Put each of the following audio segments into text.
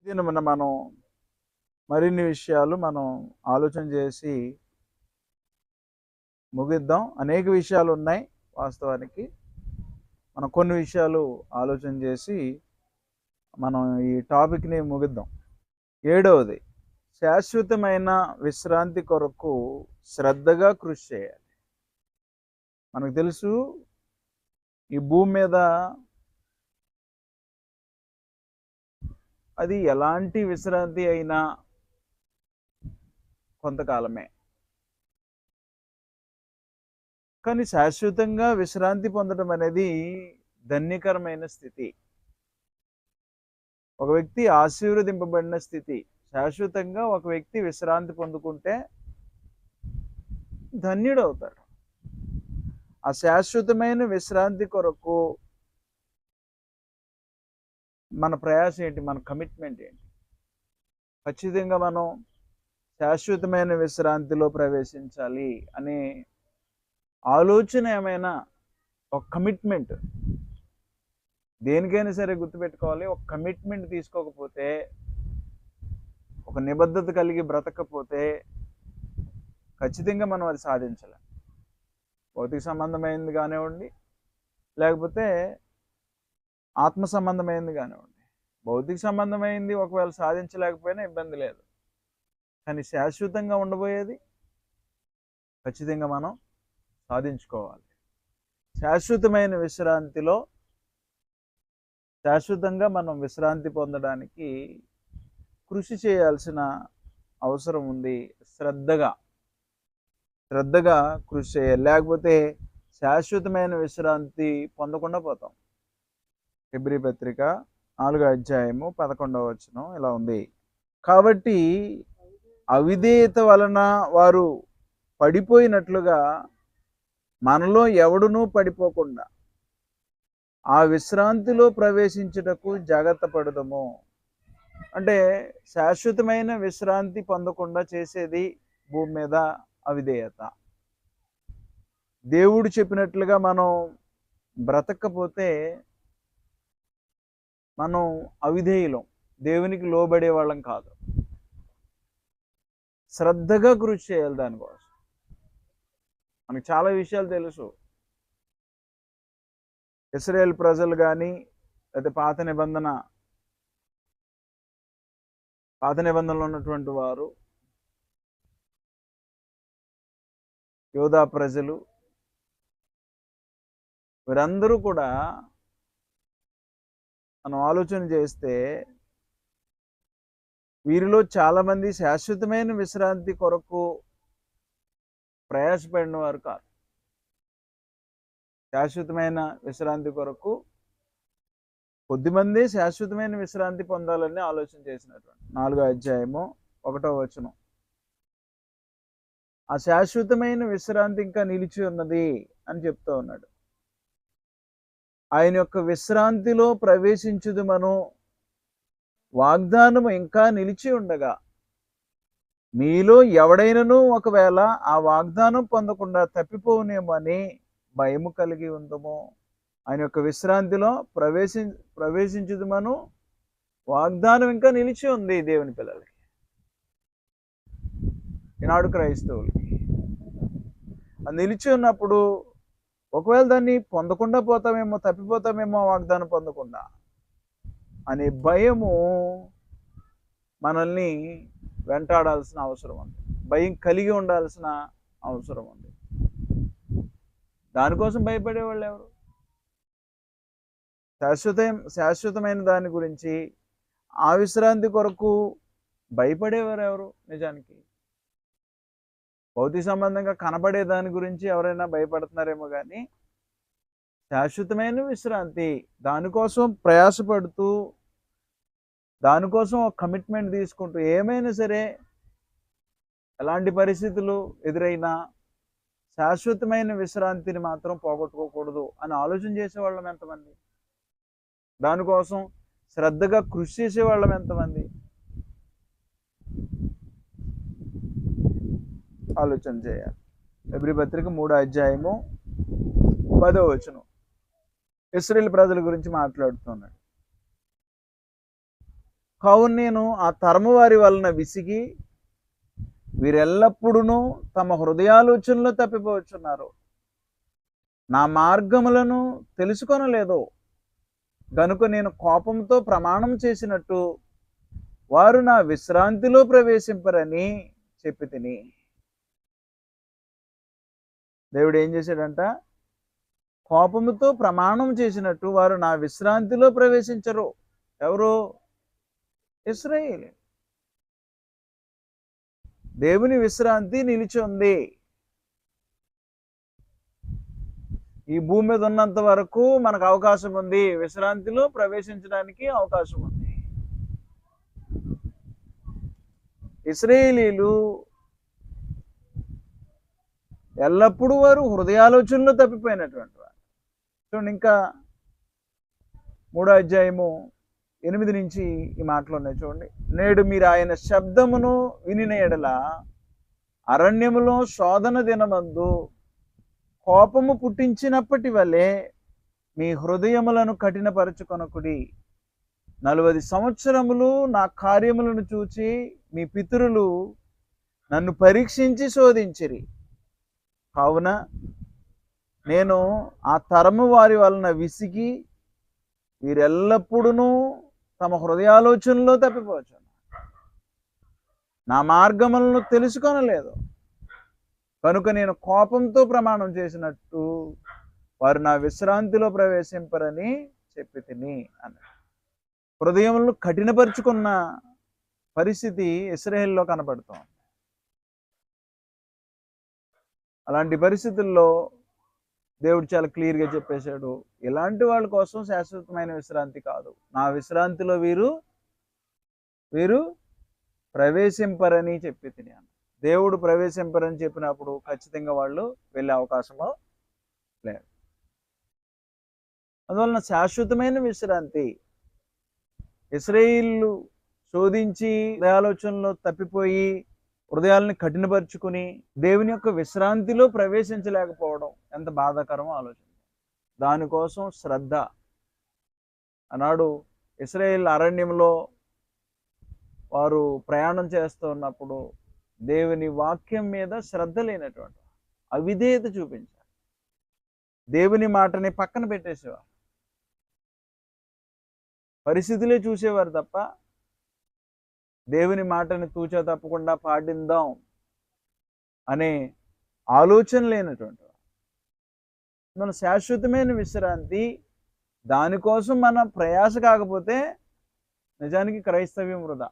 దినమున మనం మరిన్ని విషయాలు ఆలోచన చేసి ముగిద్దాం. అనేక విషయాలు ఉన్నాయి. వాస్తవానికి మనం కొన్ని విషయాలు ఆలోచన చేసి మనం ఈ టాపిక్ని ముగిద్దాం. 7వది, శాశ్వతమైన విశ్రాంతి కొరకు శ్రద్ధగా కృషి చేయాలి. మనకు తెలుసు, ఈ భూమి మీద అది ఎలాంటి విశ్రాంతి అయినా కొంతకాలమే. కానీ శాశ్వతంగా విశ్రాంతి పొందడం అనేది ధన్యకరమైన స్థితి. ఒక వ్యక్తి ఆశీర్వదింపబడిన స్థితి. శాశ్వతంగా ఒక వ్యక్తి విశ్రాంతి పొందుకుంటే ధన్యుడవుతాడు. ఆ శాశ్వతమైన విశ్రాంతి కొరకు మన ప్రయాసం ఏంటి? మన కమిట్మెంట్ ఏంటి? ఖచ్చితంగా మనం శాశ్వతమైన విశ్రాంతిలో ప్రవేశించాలి అనే ఆలోచన, ఏమైనా ఒక కమిట్మెంట్, దేనికైనా సరే గుర్తుపెట్టుకోవాలి. ఒక కమిట్మెంట్ తీసుకోకపోతే, ఒక నిబద్ధత కలిగి బ్రతకపోతే ఖచ్చితంగా మనం అది సాధించలేం. భౌతిక సంబంధమైనది కానివ్వండి, లేకపోతే ఆత్మ సంబంధమైనది కానివ్వండి. భౌతిక సంబంధమైనది ఒకవేళ సాధించలేకపోయినా ఇబ్బంది లేదు, కానీ శాశ్వతంగా ఉండబోయేది ఖచ్చితంగా మనం సాధించుకోవాలి. శాశ్వతమైన విశ్రాంతిలో శాశ్వతంగా మనం విశ్రాంతి పొందడానికి కృషి చేయాల్సిన అవసరం ఉంది. శ్రద్ధగా కృషి చేయాలి. లేకపోతే శాశ్వతమైన విశ్రాంతి పొందకుండా పోతాం. హెబ్రీ పత్రిక 4:11 ఇలా ఉంది. కాబట్టి అవిధేయత వలన వారు పడిపోయినట్లుగా మనలో ఎవడునూ పడిపోకుండా ఆ విశ్రాంతిలో ప్రవేశించుటకు జాగ్రత్త పడదము. అంటే శాశ్వతమైన విశ్రాంతి పొందకుండా చేసేది భూమి మీద అవిధేయత. దేవుడు చెప్పినట్లుగా మనం బ్రతకపోతే మనం అవిధేయులం, దేవునికి లోబడే వాళ్ళం కాదు. శ్రద్ధగా కృషి చేయాలి దానికోసం. మనకు చాలా విషయాలు తెలుసు. ఇశ్రాయేల్ ప్రజలు కానీ, లేదా పాత నిబంధనలో ఉన్నటువంటి వారు, యోధా ప్రజలు, వీరందరూ కూడా మనం ఆలోచన చేస్తే వీరిలో చాలామంది శాశ్వతమైన విశ్రాంతి కొరకు ప్రయాసపడిన వారు కాదు. శాశ్వతమైన విశ్రాంతి కొరకు కొద్దిమంది శాశ్వతమైన విశ్రాంతి పొందాలని ఆలోచన చేసినటువంటి 4:1 ఆ శాశ్వతమైన విశ్రాంతి ఇంకా నిలిచి ఉన్నది అని చెప్తూ ఉన్నాడు. ఆయన యొక్క విశ్రాంతిలో ప్రవేశించుదుమను వాగ్దానము ఇంకా నిలిచి ఉండగా, మీలో ఎవడైనను ఒకవేళ ఆ వాగ్దానం పొందకుండా తప్పిపోవునేమో అని భయము కలిగి ఉందము. ఆయన యొక్క విశ్రాంతిలో ప్రవేశించుదుమను వాగ్దానం ఇంకా నిలిచి ఉంది దేవుని పిల్లలకి, ఈనాడు క్రైస్తవులకి. అది నిలిచి ఉన్నప్పుడు ఒకవేళ దాన్ని పొందకుండా పోతామేమో, తప్పిపోతామేమో వాగ్దానం పొందకుండా అనే భయము మనల్ని వెంటాడాల్సిన అవసరం ఉంది. భయం కలిగి ఉండాల్సిన అవసరం ఉంది. దానికోసం భయపడేవాళ్ళు ఎవరు? శాశ్వతమైన దాని గురించి, ఆ విశ్రాంతి కొరకు భయపడేవారు ఎవరు? నిజానికి భౌతిక సంబంధంగా కనబడే దాని గురించి ఎవరైనా భయపడుతున్నారేమో, కానీ శాశ్వతమైన విశ్రాంతి, దానికోసం ప్రయాసపడుతూ, దానికోసం ఒక కమిట్మెంట్ తీసుకుంటూ, ఏమైనా సరే ఎలాంటి పరిస్థితులు ఎదురైనా శాశ్వతమైన విశ్రాంతిని మాత్రం పోగొట్టుకోకూడదు అని ఆలోచన చేసేవాళ్ళం ఎంతమంది? దానికోసం శ్రద్ధగా కృషి చేసేవాళ్ళం ఎంతమంది? ఆలోచన చేయాలి. హెబ్రీ పత్రిక 3:10 ఇశ్రాయేలు ప్రజల గురించి మాట్లాడుతున్నాడు. కావున నేను ఆ తరము వారి వలన విసిగి వీరెల్లప్పుడూ తమ హృదయాలోచనలో తప్పిపోవచ్చున్నారు. నా మార్గములను తెలుసుకొనలేదు గనుక నేను కోపంతో ప్రమాణం చేసినట్టు వారు నా విశ్రాంతిలో ప్రవేశింపరని చెప్పి తిని. దేవుడు ఏం చేశాడంట? కోపముతో ప్రమాణం చేసినట్టు వారు నా విశ్రాంతిలో ప్రవేశించరు. ఎవరు? ఇశ్రాయేలు. దేవుని విశ్రాంతి నిలిచి ఉంది. ఈ భూమి మీద ఉన్నంత వరకు మనకు అవకాశం ఉంది, విశ్రాంతిలో ప్రవేశించడానికి అవకాశం ఉంది. ఇశ్రాయేలీలు ఎల్లప్పుడూ వారు హృదయాలోచనలో తప్పిపోయినటువంటి వారు. చూడండి, ఇంకా 3వ అధ్యాయము 8 నుంచి ఈ మాటలు ఉన్నాయి చూడండి. నేడు మీరు ఆయన శబ్దమును వినిన ఎడల అరణ్యములో శోధన దినమందు కోపము పుట్టించినప్పటి వలె మీ హృదయములను కఠినపరచుకొనకుడి. 40 సంవత్సరములు నా కార్యములను చూచి మీ పితరులు నన్ను పరీక్షించి శోధించిరి. కావున నేను ఆ తరము వారి వలన విసిగి వీరెల్లప్పుడూ తమ హృదయాలోచనలో తప్పిపోవచ్చు. నా మార్గములను తెలుసుకొనలేదు కనుక నేను కోపంతో ప్రమాణం చేసినట్టు వారు నా విశ్రాంతిలో ప్రవేశింపరని చెప్పి తిని అన్నాడు. హృదయములను కఠినపరుచుకున్న పరిస్థితి ఇశ్రాయేలులో కనబడుతోంది. అలాంటి పరిస్థితుల్లో దేవుడు చాలా క్లియర్గా చెప్పేశాడు, ఇలాంటి వాళ్ళ కోసం శాశ్వతమైన విశ్రాంతి కాదు, నా విశ్రాంతిలో వీరు ప్రవేశింపరని చెప్పి తిని. దేవుడు ప్రవేశింపరని చెప్పినప్పుడు ఖచ్చితంగా వాళ్ళు వెళ్ళే అవకాశము లేదు. అందువలన శాశ్వతమైన విశ్రాంతి ఇశ్రాయేలు శోధించి హృదయాలోచనలో తప్పిపోయి హృదయాలని కఠినపరుచుకుని దేవుని యొక్క విశ్రాంతిలో ప్రవేశించలేకపోవడం ఎంత బాధాకరమో ఆలోచన. దానికోసం శ్రద్ధ. ఆనాడు ఇశ్రాయేలు అరణ్యంలో వారు ప్రయాణం చేస్తూ ఉన్నప్పుడు దేవుని వాక్యం మీద శ్రద్ధ లేనటువంటి అవిధేయత చూపించారు. దేవుని మాటని పక్కన పెట్టేసేవారు, పరిస్థితులే చూసేవారు తప్ప దేవుని మాటని తూచా తప్పకుండా పాటిద్దాం అనే ఆలోచన లేనటువంటి వారు. మన శాశ్వతమైన విశ్రాంతి దానికోసం మన ప్రయాస కాకపోతే నిజానికి క్రైస్తవ్యం వృధా.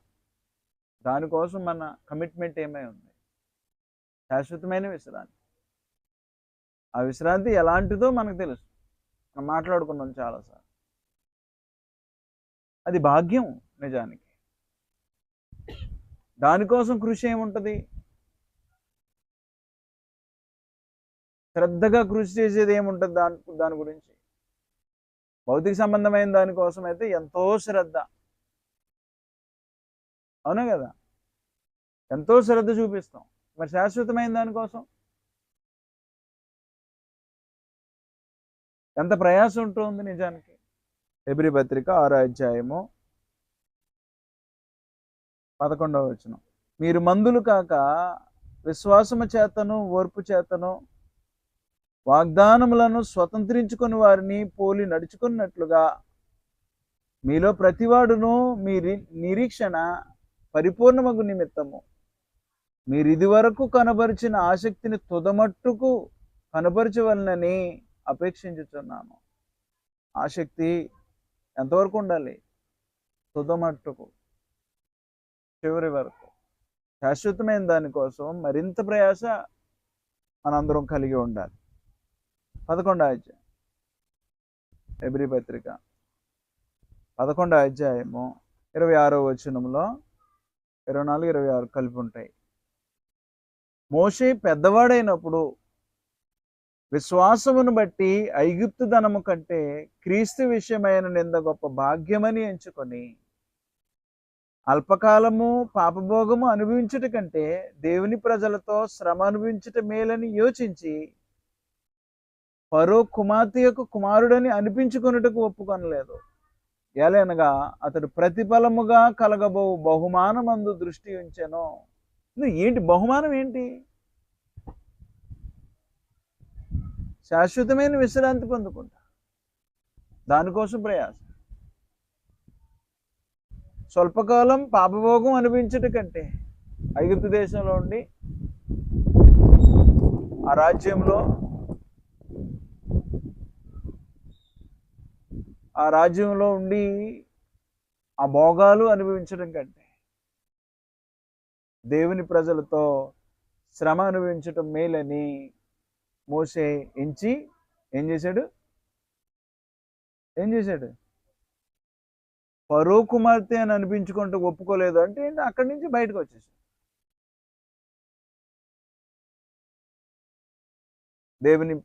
దానికోసం మన కమిట్మెంట్ ఏమై ఉంది? శాశ్వతమైన విశ్రాంతి. ఆ విశ్రాంతి ఎలాంటిదో మనకు తెలుసు, మనం మాట్లాడుకున్నాం చాలాసార్లు. అది భాగ్యం నిజానికి. దానికోసం కృషి ఏముంటుంది? శ్రద్ధగా కృషి చేసేది ఏముంటుంది దాని గురించి? భౌతిక సంబంధమైన దానికోసం అయితే ఎంతో శ్రద్ధ, అవునా కదా? ఎంతో శ్రద్ధ చూపిస్తాం. మరి శాశ్వతమైన దానికోసం ఎంత ప్రయాసం ఉంటుంది నిజానికి. హెబ్రీ పత్రిక 6వ అధ్యాయము 11వ వచనం. మీరు మందులు కాక విశ్వాసము చేతను ఓర్పు చేతను వాగ్దానములను స్వతంత్రించుకుని వారిని పోలి నడుచుకున్నట్లుగా మీలో ప్రతివాడును మీ నిరీక్షణ పరిపూర్ణమగు నిమిత్తము మీరు ఇదివరకు కనబరిచిన ఆసక్తిని తుదమట్టుకు కనబరచవలనని అపేక్షించుచున్నాను. ఆసక్తి ఎంతవరకు ఉండాలి? తుదమట్టుకు, చివరి వరకు. శాశ్వతమైన దానికోసం మరింత ప్రయాస మనందరం కలిగి ఉండాలి. 11వ అధ్యాయం హెబ్రీ పత్రిక 11వ అధ్యాయము 26వ వచనంలో 24, 26 కలిపి ఉంటాయి. మోషే పెద్దవాడైనప్పుడు విశ్వాసమును బట్టి ఐగుప్తు ధనము కంటే క్రీస్తు విషయమైన నింద గొప్ప భాగ్యమని ఎంచుకొని అల్పకాలము పాపభోగము అనుభవించుట కంటే దేవుని ప్రజలతో శ్రమ అనుభవించుట మేలని యోచించి ఫరో కుమార్తె యొక్క కుమారుడని అనిపించుకొనుటకు ఒప్పుకొనలేదు. ఎలయనగా అతడు ప్రతిఫలముగా కలగబో బహుమానమందు దృష్టి ఉంచెను. ఏంటి బహుమానం? ఏంటి? శాశ్వతమైన విశ్రాంతి పొందుకుంటా. దానికోసం ప్రయాస. స్వల్పకాలం పాపభోగం అనుభవించట కంటే ఐగుప్తు దేశంలో ఉండి ఆ రాజ్యంలో ఉండి ఆ భోగాలు అనుభవించడం కంటే దేవుని ప్రజలతో శ్రమ అనుభవించటం మేలని మోషే ఎంచి ఏం చేశాడు? ఫరో కుమార్తె అని అనిపించుకుంటూ ఒప్పుకోలేదు అంటే ఏంటి? అక్కడి నుంచి బయటకు వచ్చేసాడు. దేవుని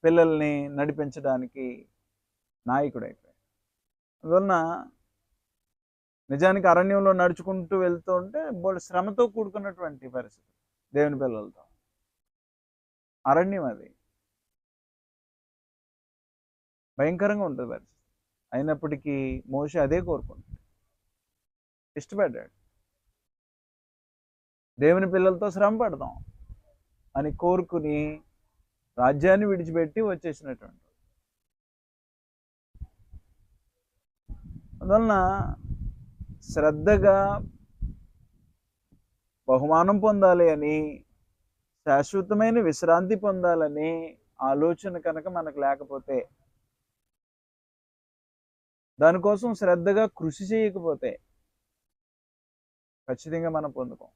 పిల్లల్ని నడిపించడానికి నాయకుడైపోయాడు. అందువలన నిజానికి అరణ్యంలో నడుచుకుంటూ వెళ్తూ ఉంటే బోల్డ్ శ్రమతో కూడుకున్నటువంటి పరిస్థితి దేవుని పిల్లలతో. అరణ్యం అది భయంకరంగా ఉంటుంది పరిస్థితి. అయినప్పటికీ మోషే అదే కోరుకుంటాడు, ఇష్టపడ్డాడు. దేవుని పిల్లలతో శ్రమ పడదాం అని కోరుకుని రాజ్యాన్ని విడిచిపెట్టి వచ్చేసినటువంటి. అందువలన శ్రద్ధగా బహుమానం పొందాలి అని, శాశ్వతమైన విశ్రాంతి పొందాలని ఆలోచన కనుక మనకు లేకపోతే, దానికోసం శ్రద్ధగా కృషి చేయకపోతే ఖచ్చితంగా మనం పొందుకోం.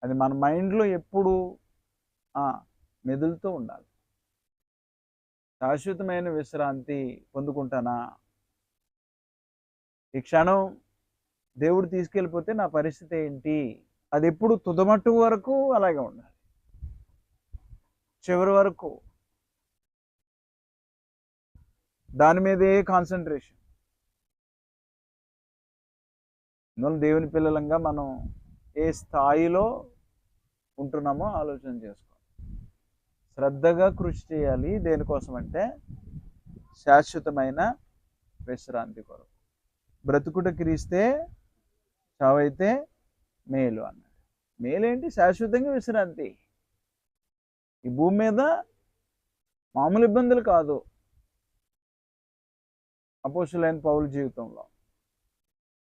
అది మన మైండ్లో ఎప్పుడు మెదులుతూ ఉండాలి. శాశ్వతమైన విశ్రాంతి పొందుకుంటానా? ఈ క్షణం దేవుడు తీసుకెళ్ళిపోతే నా పరిస్థితి ఏంటి? అది ఎప్పుడు తుదమట్టు వరకు అలాగే ఉండాలి, చివరి వరకు దాని మీదే కాన్సన్ట్రేషన్. అందువల్ల దేవుని పిల్లలంగా మనం ఏ స్థాయిలో ఉంటున్నామో ఆలోచన చేసుకోవాలి. శ్రద్ధగా కృషి చేయాలి. దేనికోసం అంటే శాశ్వతమైన విశ్రాంతి కొరకు. బ్రతుకుట క్రీస్తే, చావైతే మేలు అన్నాడు. మేలేంటి? శాశ్వతంగా విశ్రాంతి. ఈ భూమి మీద మామూలు ఇబ్బందులు కాదు. అపోస్తులైన పౌలు జీవితంలో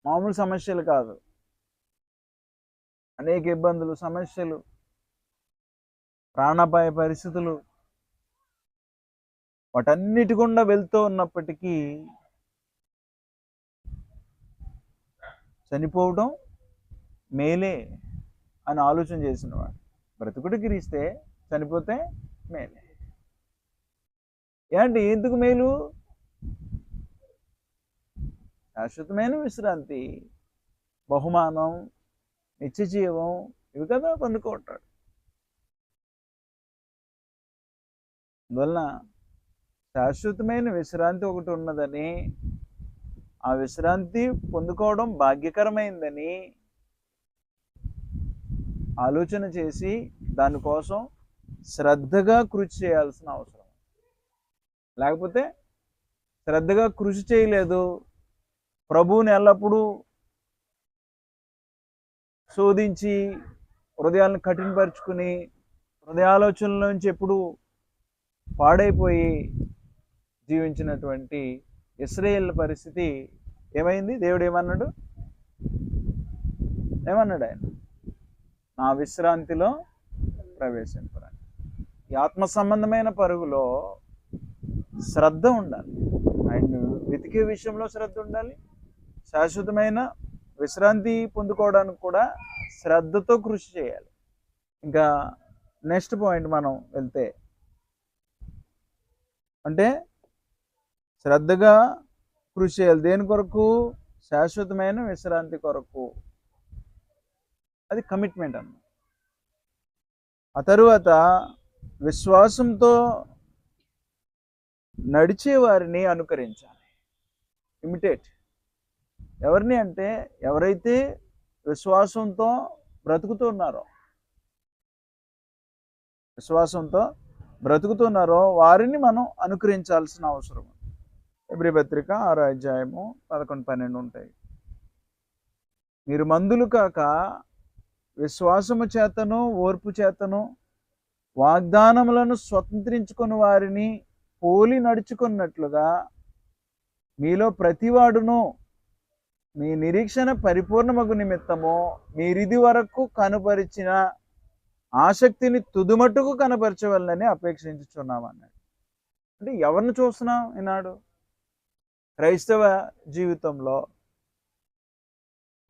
మామూలు సమస్యలు కాదు, అనేక ఇబ్బందులు, సమస్యలు, ప్రాణాపాయ పరిస్థితులు, వాటన్నిటి గుండా వెళ్తూ ఉన్నప్పటికీ చనిపోవడం మేలే అని ఆలోచన చేసినవాడు. బ్రతుకుడు క్రీస్తే, చనిపోతే మేలే. ఏంటి? ఎందుకు మేలు? శాశ్వతమైన విశ్రాంతి, బహుమానం, నిత్య జీవం, ఇవి కదా పొందుకుంటాడు. అందువలన శాశ్వతమైన విశ్రాంతి ఒకటి ఉన్నదని, ఆ విశ్రాంతి పొందుకోవడం భాగ్యకరమైందని ఆలోచన చేసి దానికోసం శ్రద్ధగా కృషి చేయాల్సిన అవసరం. లేకపోతే శ్రద్ధగా కృషి చేయలేదు, ప్రభువుని ఎల్లప్పుడూ శోధించి హృదయాలను కఠినపరుచుకుని హృదయాలోచనల నుంచి ఎప్పుడు పాడైపోయి జీవించినటువంటి ఇశ్రాయేలు పరిస్థితి ఏమైంది? దేవుడు ఏమన్నాడు? ఆయన నా విశ్రాంతిలో ప్రవేశింపరని. ఈ ఆత్మ సంబంధమైన పరుగులో శ్రద్ధ ఉండాలి. ఆయన్ని వెతికే విషయంలో శ్రద్ధ ఉండాలి. శాశ్వతమైన విశ్రాంతి పొందుకోవడానికి కూడా శ్రద్ధతో కృషి చేయాలి. ఇంకా నెక్స్ట్ పాయింట్ మనం వెళ్తే, అంటే శ్రద్ధగా కృషి చేయాలి. దేని కొరకు? శాశ్వతమైన విశ్రాంతి కొరకు. అది కమిట్మెంట్ అన్నమాట. ఆ తరువాత విశ్వాసంతో నడిచే వారిని అనుకరించాలి. ఇమిటేట్. ఎవరిని అంటే ఎవరైతే విశ్వాసంతో బ్రతుకుతున్నారో వారిని మనం అనుకరించాల్సిన అవసరం ఉంది. హెబ్రీ పత్రిక 6వ అధ్యాయము 11, 12 ఉంటాయి. మీరు మందులు కాక విశ్వాసము చేతను ఓర్పు చేతను వాగ్దానములను స్వతంత్రించుకుని వారిని పోలి నడుచుకున్నట్లుగా మీలో ప్రతివాడును మీ నిరీక్షణ పరిపూర్ణమగు నిమిత్తము మీరిది వరకు కనుపరిచిన ఆసక్తిని తుదుమట్టుకు కనపరచవలనని అపేక్షించుచున్నాం అన్నాడు. అంటే ఎవరిని చూస్తున్నాం ఈనాడు క్రైస్తవ జీవితంలో?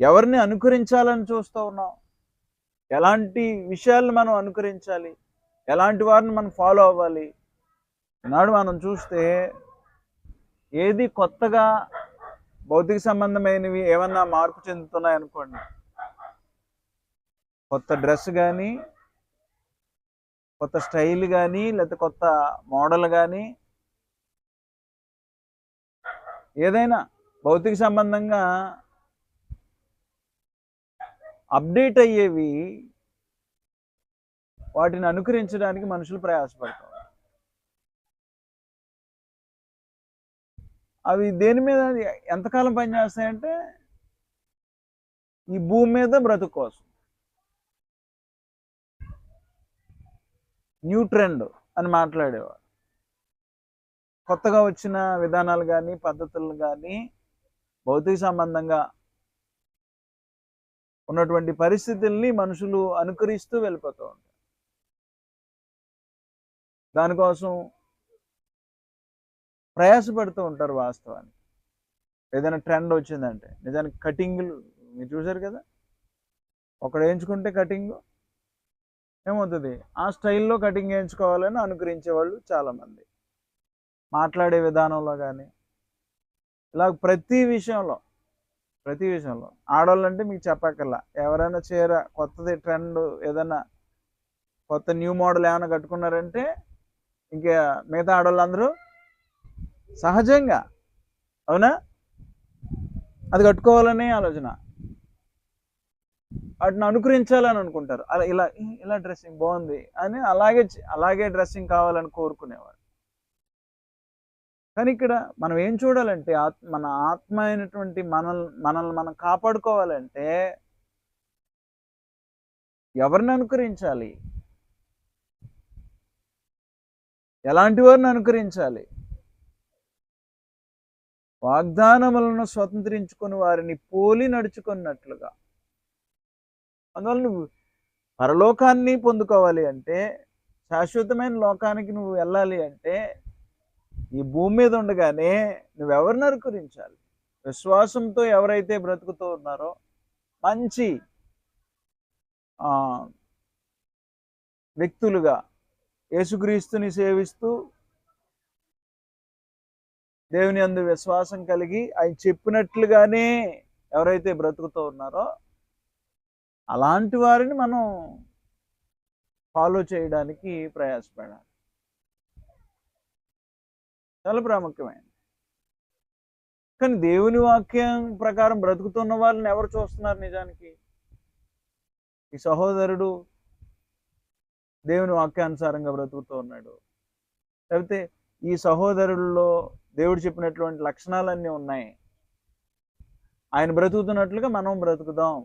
ఎవరిని అనుకరించాలని చూస్తూ ఉన్నాం? ఎలాంటి విషయాలను మనం అనుకరించాలి? ఎలాంటి వారిని మనం ఫాలో అవ్వాలి? ఈనాడు మనం చూస్తే ఏది కొత్తగా భౌతిక సంబంధమైనవి ఏమన్నా మార్పు చెందుతున్నాయి అనుకోండి, కొత్త డ్రెస్ కానీ, కొత్త స్టైల్ కానీ, లేకపోతే కొత్త మోడల్ కానీ, ఏదైనా భౌతిక సంబంధంగా అప్డేట్ అయ్యేవి, వాటిని అనుకరించడానికి మనుషులు ప్రయాసపడతారు. అవి దేని మీద ఎంతకాలం పనిచేస్తాయంటే ఈ భూమి మీద బ్రతుకు కోసం. న్యూ ట్రెండ్ అని మాట్లాడేవారు. కొత్తగా వచ్చిన విధానాలు కానీ పద్ధతులు కానీ భౌతిక సంబంధంగా ఉన్నటువంటి పరిస్థితుల్ని మనుషులు అనుకరిస్తూ వెళ్ళిపోతూ ఉంటారు. దానికోసం ప్రయాసపడుతూ ఉంటారు. వాస్తవానికి ఏదైనా ట్రెండ్ వచ్చిందంటే, నిజానికి కటింగ్లు మీరు చూసారు కదా, ఒకడు వేయించుకుంటే కటింగ్ ఏమవుతుంది, ఆ స్టైల్లో కటింగ్ వేయించుకోవాలని అనుకరించే వాళ్ళు చాలామంది. మాట్లాడే విధానంలో కానీ ఇలా ప్రతి విషయంలో ఆడవాళ్ళంటే మీకు చెప్పక్కర్లా. ఎవరైనా చీర కొత్తది ట్రెండ్ ఏదైనా కొత్త న్యూ మోడల్ ఏమైనా కట్టుకున్నారంటే ఇంకా మిగతా ఆడవాళ్ళందరూ సహజంగా అవునా అది కట్టుకోవాలనే ఆలోచన, వాటిని అనుకరించాలని అనుకుంటారు. అలా ఇలా డ్రెస్సింగ్ బాగుంది అని అలాగే డ్రెస్సింగ్ కావాలని కోరుకునేవాడు. కానీ ఇక్కడ మనం ఏం చూడాలంటే మన ఆత్మ అయినటువంటి మనల్ని మనం కాపాడుకోవాలంటే ఎవరిని అనుకరించాలి? ఎలాంటి వారిని అనుకరించాలి? వాగ్దానములను స్వతంత్రించుకుని వారిని పోలి నడుచుకున్నట్లుగా. అందువల్ల నువ్వు పరలోకాన్ని పొందుకోవాలి అంటే, శాశ్వతమైన లోకానికి నువ్వు వెళ్ళాలి అంటే, ఈ భూమి మీద ఉండగానే నువ్వెవరిని అనుకరించాలి? విశ్వాసంతో ఎవరైతే బ్రతుకుతూ ఉన్నారో, మంచి వ్యక్తులుగా యేసుక్రీస్తుని సేవిస్తూ దేవుని యందు విశ్వాసం కలిగి ఆయన చెప్పినట్లుగానే ఎవరైతే బ్రతుకుతూ ఉన్నారో అలాంటి వారిని మనం ఫాలో చేయడానికి ప్రయాసపడాలి. చాలా ప్రాముఖ్యమైనది. కానీ దేవుని వాక్యం ప్రకారం బ్రతుకుతున్న వాళ్ళని ఎవరు చూస్తున్నారు? నిజానికి ఈ సహోదరుడు దేవుని వాక్యానుసారంగా బ్రతుకుతూ ఉన్నాడు, లేకపోతే ఈ సహోదరుల్లో దేవుడు చెప్పినటువంటి లక్షణాలన్నీ ఉన్నాయి, ఆయన బ్రతుకుతున్నట్లుగా మనం బ్రతుకుదాం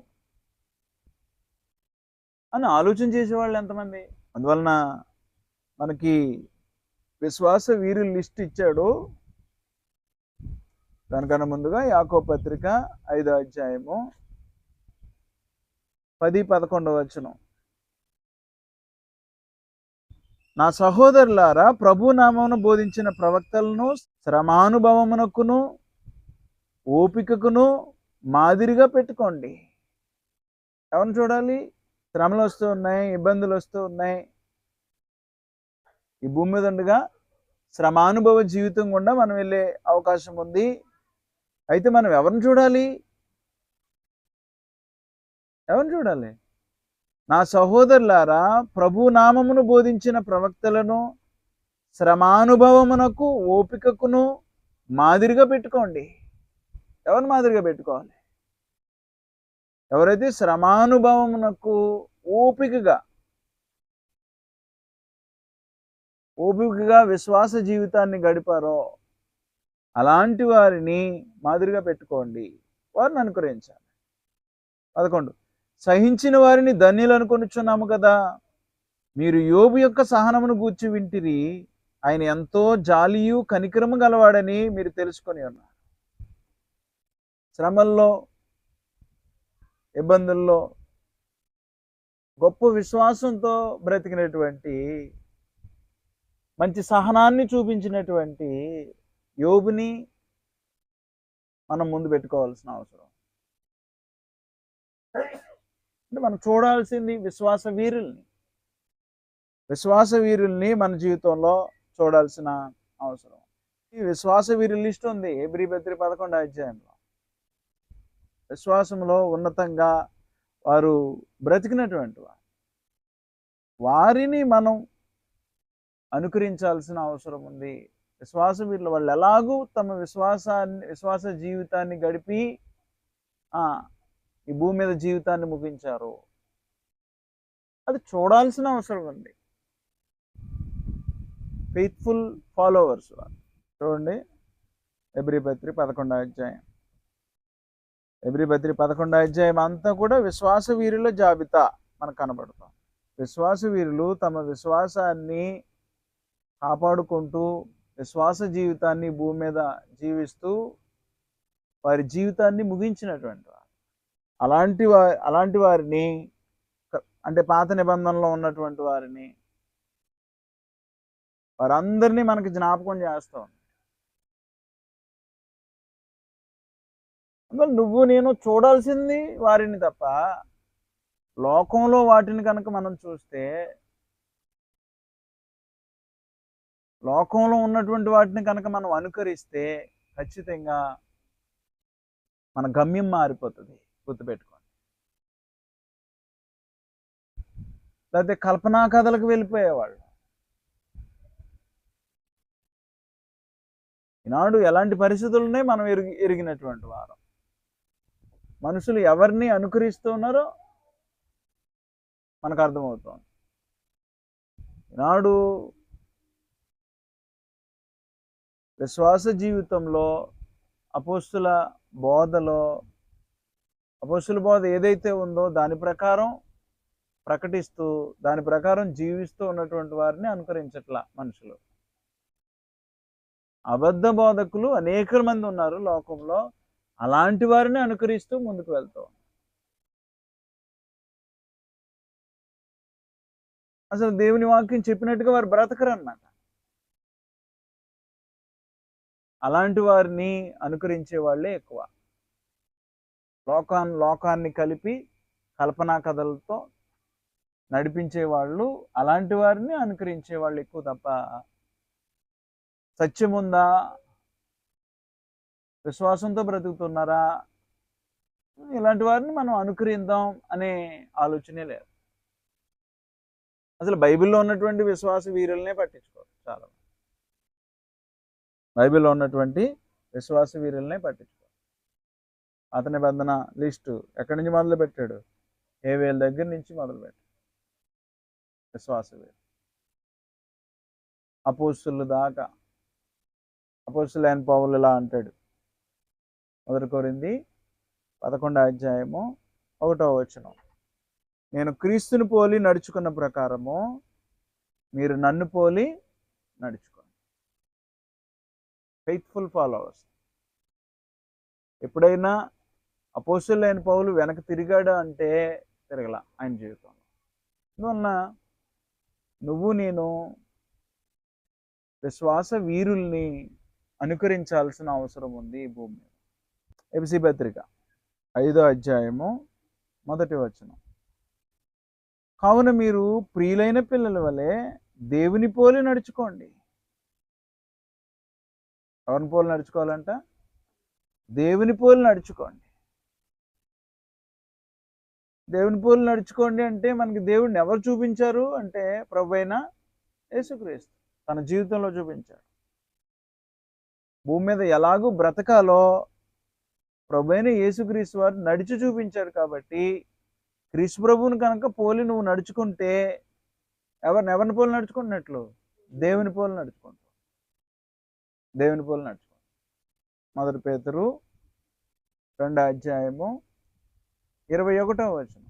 అని ఆలోచన చేసేవాళ్ళు ఎంతమంది? అందువలన మనకి విశ్వాస వీరుల లిస్ట్ ఇచ్చాడు. దానికన్నా ముందుగా యాకోబు పత్రిక 5వ అధ్యాయము 10, 11 వచనం. నా సహోదరులారా, ప్రభు నామమును బోధించిన ప్రవక్తలను శ్రమానుభవమునకును ఓపికకును మాదిరిగా పెట్టుకోండి. ఎవరిని చూడాలి? శ్రమలు వస్తూ ఉన్నాయి, ఇబ్బందులు వస్తూ ఉన్నాయి. ఈ భూమి మీద ఉండగా శ్రమానుభవ జీవితం గుండా మనం వెళ్ళే అవకాశం ఉంది. అయితే మనం ఎవరిని చూడాలి? నా సహోదరులారా, ప్రభు నామమును బోధించిన ప్రవక్తలను శ్రమానుభవమునకు ఓపికకును మాదిరిగా పెట్టుకోండి. ఎవరిని మాదిరిగా పెట్టుకోవాలి? ఎవరైతే శ్రమానుభవమునకు ఓపికగా విశ్వాస జీవితాన్ని గడిపారో అలాంటి వారిని మాదిరిగా పెట్టుకోండి, వారిని అనుకరించాలి. 11 సహించిన వారిని ధన్యులు అనుకొనుచున్నాము కదా. మీరు యోబు యొక్క సహనమును గూర్చి వింటిరి. ఆయన ఎంతో జాలియు కనికరము గలవాడని మీరు తెలుసుకొని ఉన్నారు. శ్రమల్లో, ఇబ్బందుల్లో గొప్ప విశ్వాసంతో బ్రతికినటువంటి, మంచి సహనాన్ని చూపించినటువంటి యోబుని మనం ముందు పెట్టుకోవాల్సిన అవసరం. అంటే మనం చూడాల్సింది విశ్వాస వీరుల్ని మన జీవితంలో చూడాల్సిన అవసరం. ఈ విశ్వాస వీరుల లిస్ట్ ఉంది హెబ్రీ పత్రిక 11వ అధ్యాయంలో. విశ్వాసంలో ఉన్నతంగా వారు బ్రతికినటువంటి వారిని మనం అనుకరించాల్సిన అవసరం ఉంది. విశ్వాస వీరులు వాళ్ళు ఎలాగూ తమ విశ్వాస జీవితాన్ని గడిపి ఈ భూమి మీద జీవితాన్ని ముగించారు, అది చూడాల్సిన అవసరం ఉంది. ఫెయిత్ఫుల్ ఫాలోవర్స్ చూడండి, హెబ్రీ పత్రిక 11వ అధ్యాయం. హెబ్రీ పత్రిక 11వ అధ్యాయం అంతా కూడా విశ్వాస వీరుల జాబితా మనకు కనబడతాం. విశ్వాస వీరులు తమ విశ్వాసాన్ని కాపాడుకుంటూ విశ్వాస జీవితాన్ని భూమి మీద జీవిస్తూ వారి జీవితాన్ని ముగించినటువంటి వారు. అలాంటి వారిని, అంటే పాత నిబంధనలో ఉన్నటువంటి వారిని, వారందరినీ మనకి జ్ఞాపకం చేస్తాం. అందులో నువ్వు నేను చూడాల్సింది వారిని తప్ప, లోకంలో వాటిని కనుక మనం చూస్తే, లోకంలో ఉన్నటువంటి వాటిని కనుక మనం అనుకరిస్తే ఖచ్చితంగా మన గమ్యం మారిపోతుంది. గుర్తుపెట్టుకోండి. లేకపోతే కల్పనా కథలకు వెళ్ళిపోయేవాళ్ళు. ఈనాడు ఎలాంటి పరిస్థితులనే మనం ఎరిగినటువంటి వారు. మనుషులు ఎవరిని అనుకరిస్తున్నారో మనకు అర్థమవుతుంది. ఈనాడు విశ్వాస జీవితంలో అపోస్తుల బోధ ఏదైతే ఉందో దాని ప్రకారం ప్రకటిస్తూ, దాని ప్రకారం జీవిస్తూ ఉన్నటువంటి వారిని అనుకరించట్లా మనుషులు. అబద్ధ బోధకులు అనేక మంది ఉన్నారు లోకంలో, అలాంటి వారిని అనుకరిస్తూ ముందుకు వెళ్తాం. అసలు దేవుని వాక్యం చెప్పినట్టుగా వారు బ్రతకరు అన్నమాట. అలాంటి వారిని అనుకరించే వాళ్ళే ఎక్కువ. లోకాన్ని కలిపి కల్పనా కథలతో నడిపించే వాళ్ళు, అలాంటి వారిని అనుకరించే వాళ్ళు ఎక్కువ తప్ప, సత్యం ఉందా, విశ్వాసంతో బ్రతుకుతున్నారా, ఇలాంటి వారిని మనం అనుకరిద్దాం అనే ఆలోచనే లేదు. అసలు బైబిల్లో ఉన్నటువంటి విశ్వాస వీరులనే పట్టించుకోరు చాలా. బైబిల్లో ఉన్నటువంటి విశ్వాస వీరులనే పట్టించుకోరు. పాత నిబంధన లిస్టు ఎక్కడి నుంచి మొదలు పెట్టాడు? హేబేలు దగ్గర నుంచి మొదలుపెట్టాడు విశ్వాస వీరులు. అపోస్తుల దాకా. అపోస్తులైన పౌలు ఇలా అంటాడు, 1 కొరింథీ 11వ అధ్యాయము 1వ వచనం, నేను క్రీస్తుని పోలి నడుచుకున్న ప్రకారము మీరు నన్ను పోలి నడుచుకోండి. Faithful followers. ఎప్పుడైనా అపోస్తులైన పౌలు వెనక తిరిగాడు అంటే తిరగల ఆయన జీవితంలో. అందువలన నువ్వు నేను విశ్వాస వీరుల్ని అనుకరించాల్సిన అవసరం ఉంది ఈ భూమి మీద. ఎఫెసీ పత్రిక 5వ అధ్యాయము 1వ వచనం, కావున మీరు ప్రియులైన పిల్లల వలె దేవుని పోలి నడుచుకోండి. ఎవరిని పోలి నడుచుకోవాలంట? దేవుని పోలి నడుచుకోండి. దేవుని పోలి నడుచుకోండి అంటే మనకి దేవుడిని ఎవరు చూపించారు అంటే ప్రభువైన యేసుక్రీస్తు తన జీవితంలో చూపించాడు. భూమి మీద ఎలాగూ బ్రతకాలో ప్రభువైన యేసుక్రీస్తు వారు నడిచి చూపించాడు. కాబట్టి క్రీస్తు ప్రభువుని కనుక పోలి నువ్వు నడుచుకుంటే ఎవరిని పోలి నడుచుకుంటున్నట్లు? దేవుని పోలి నడుచుకుంటావు. దేవుని పోలి నడుచుకో. మొదటి పేతురు 2:21.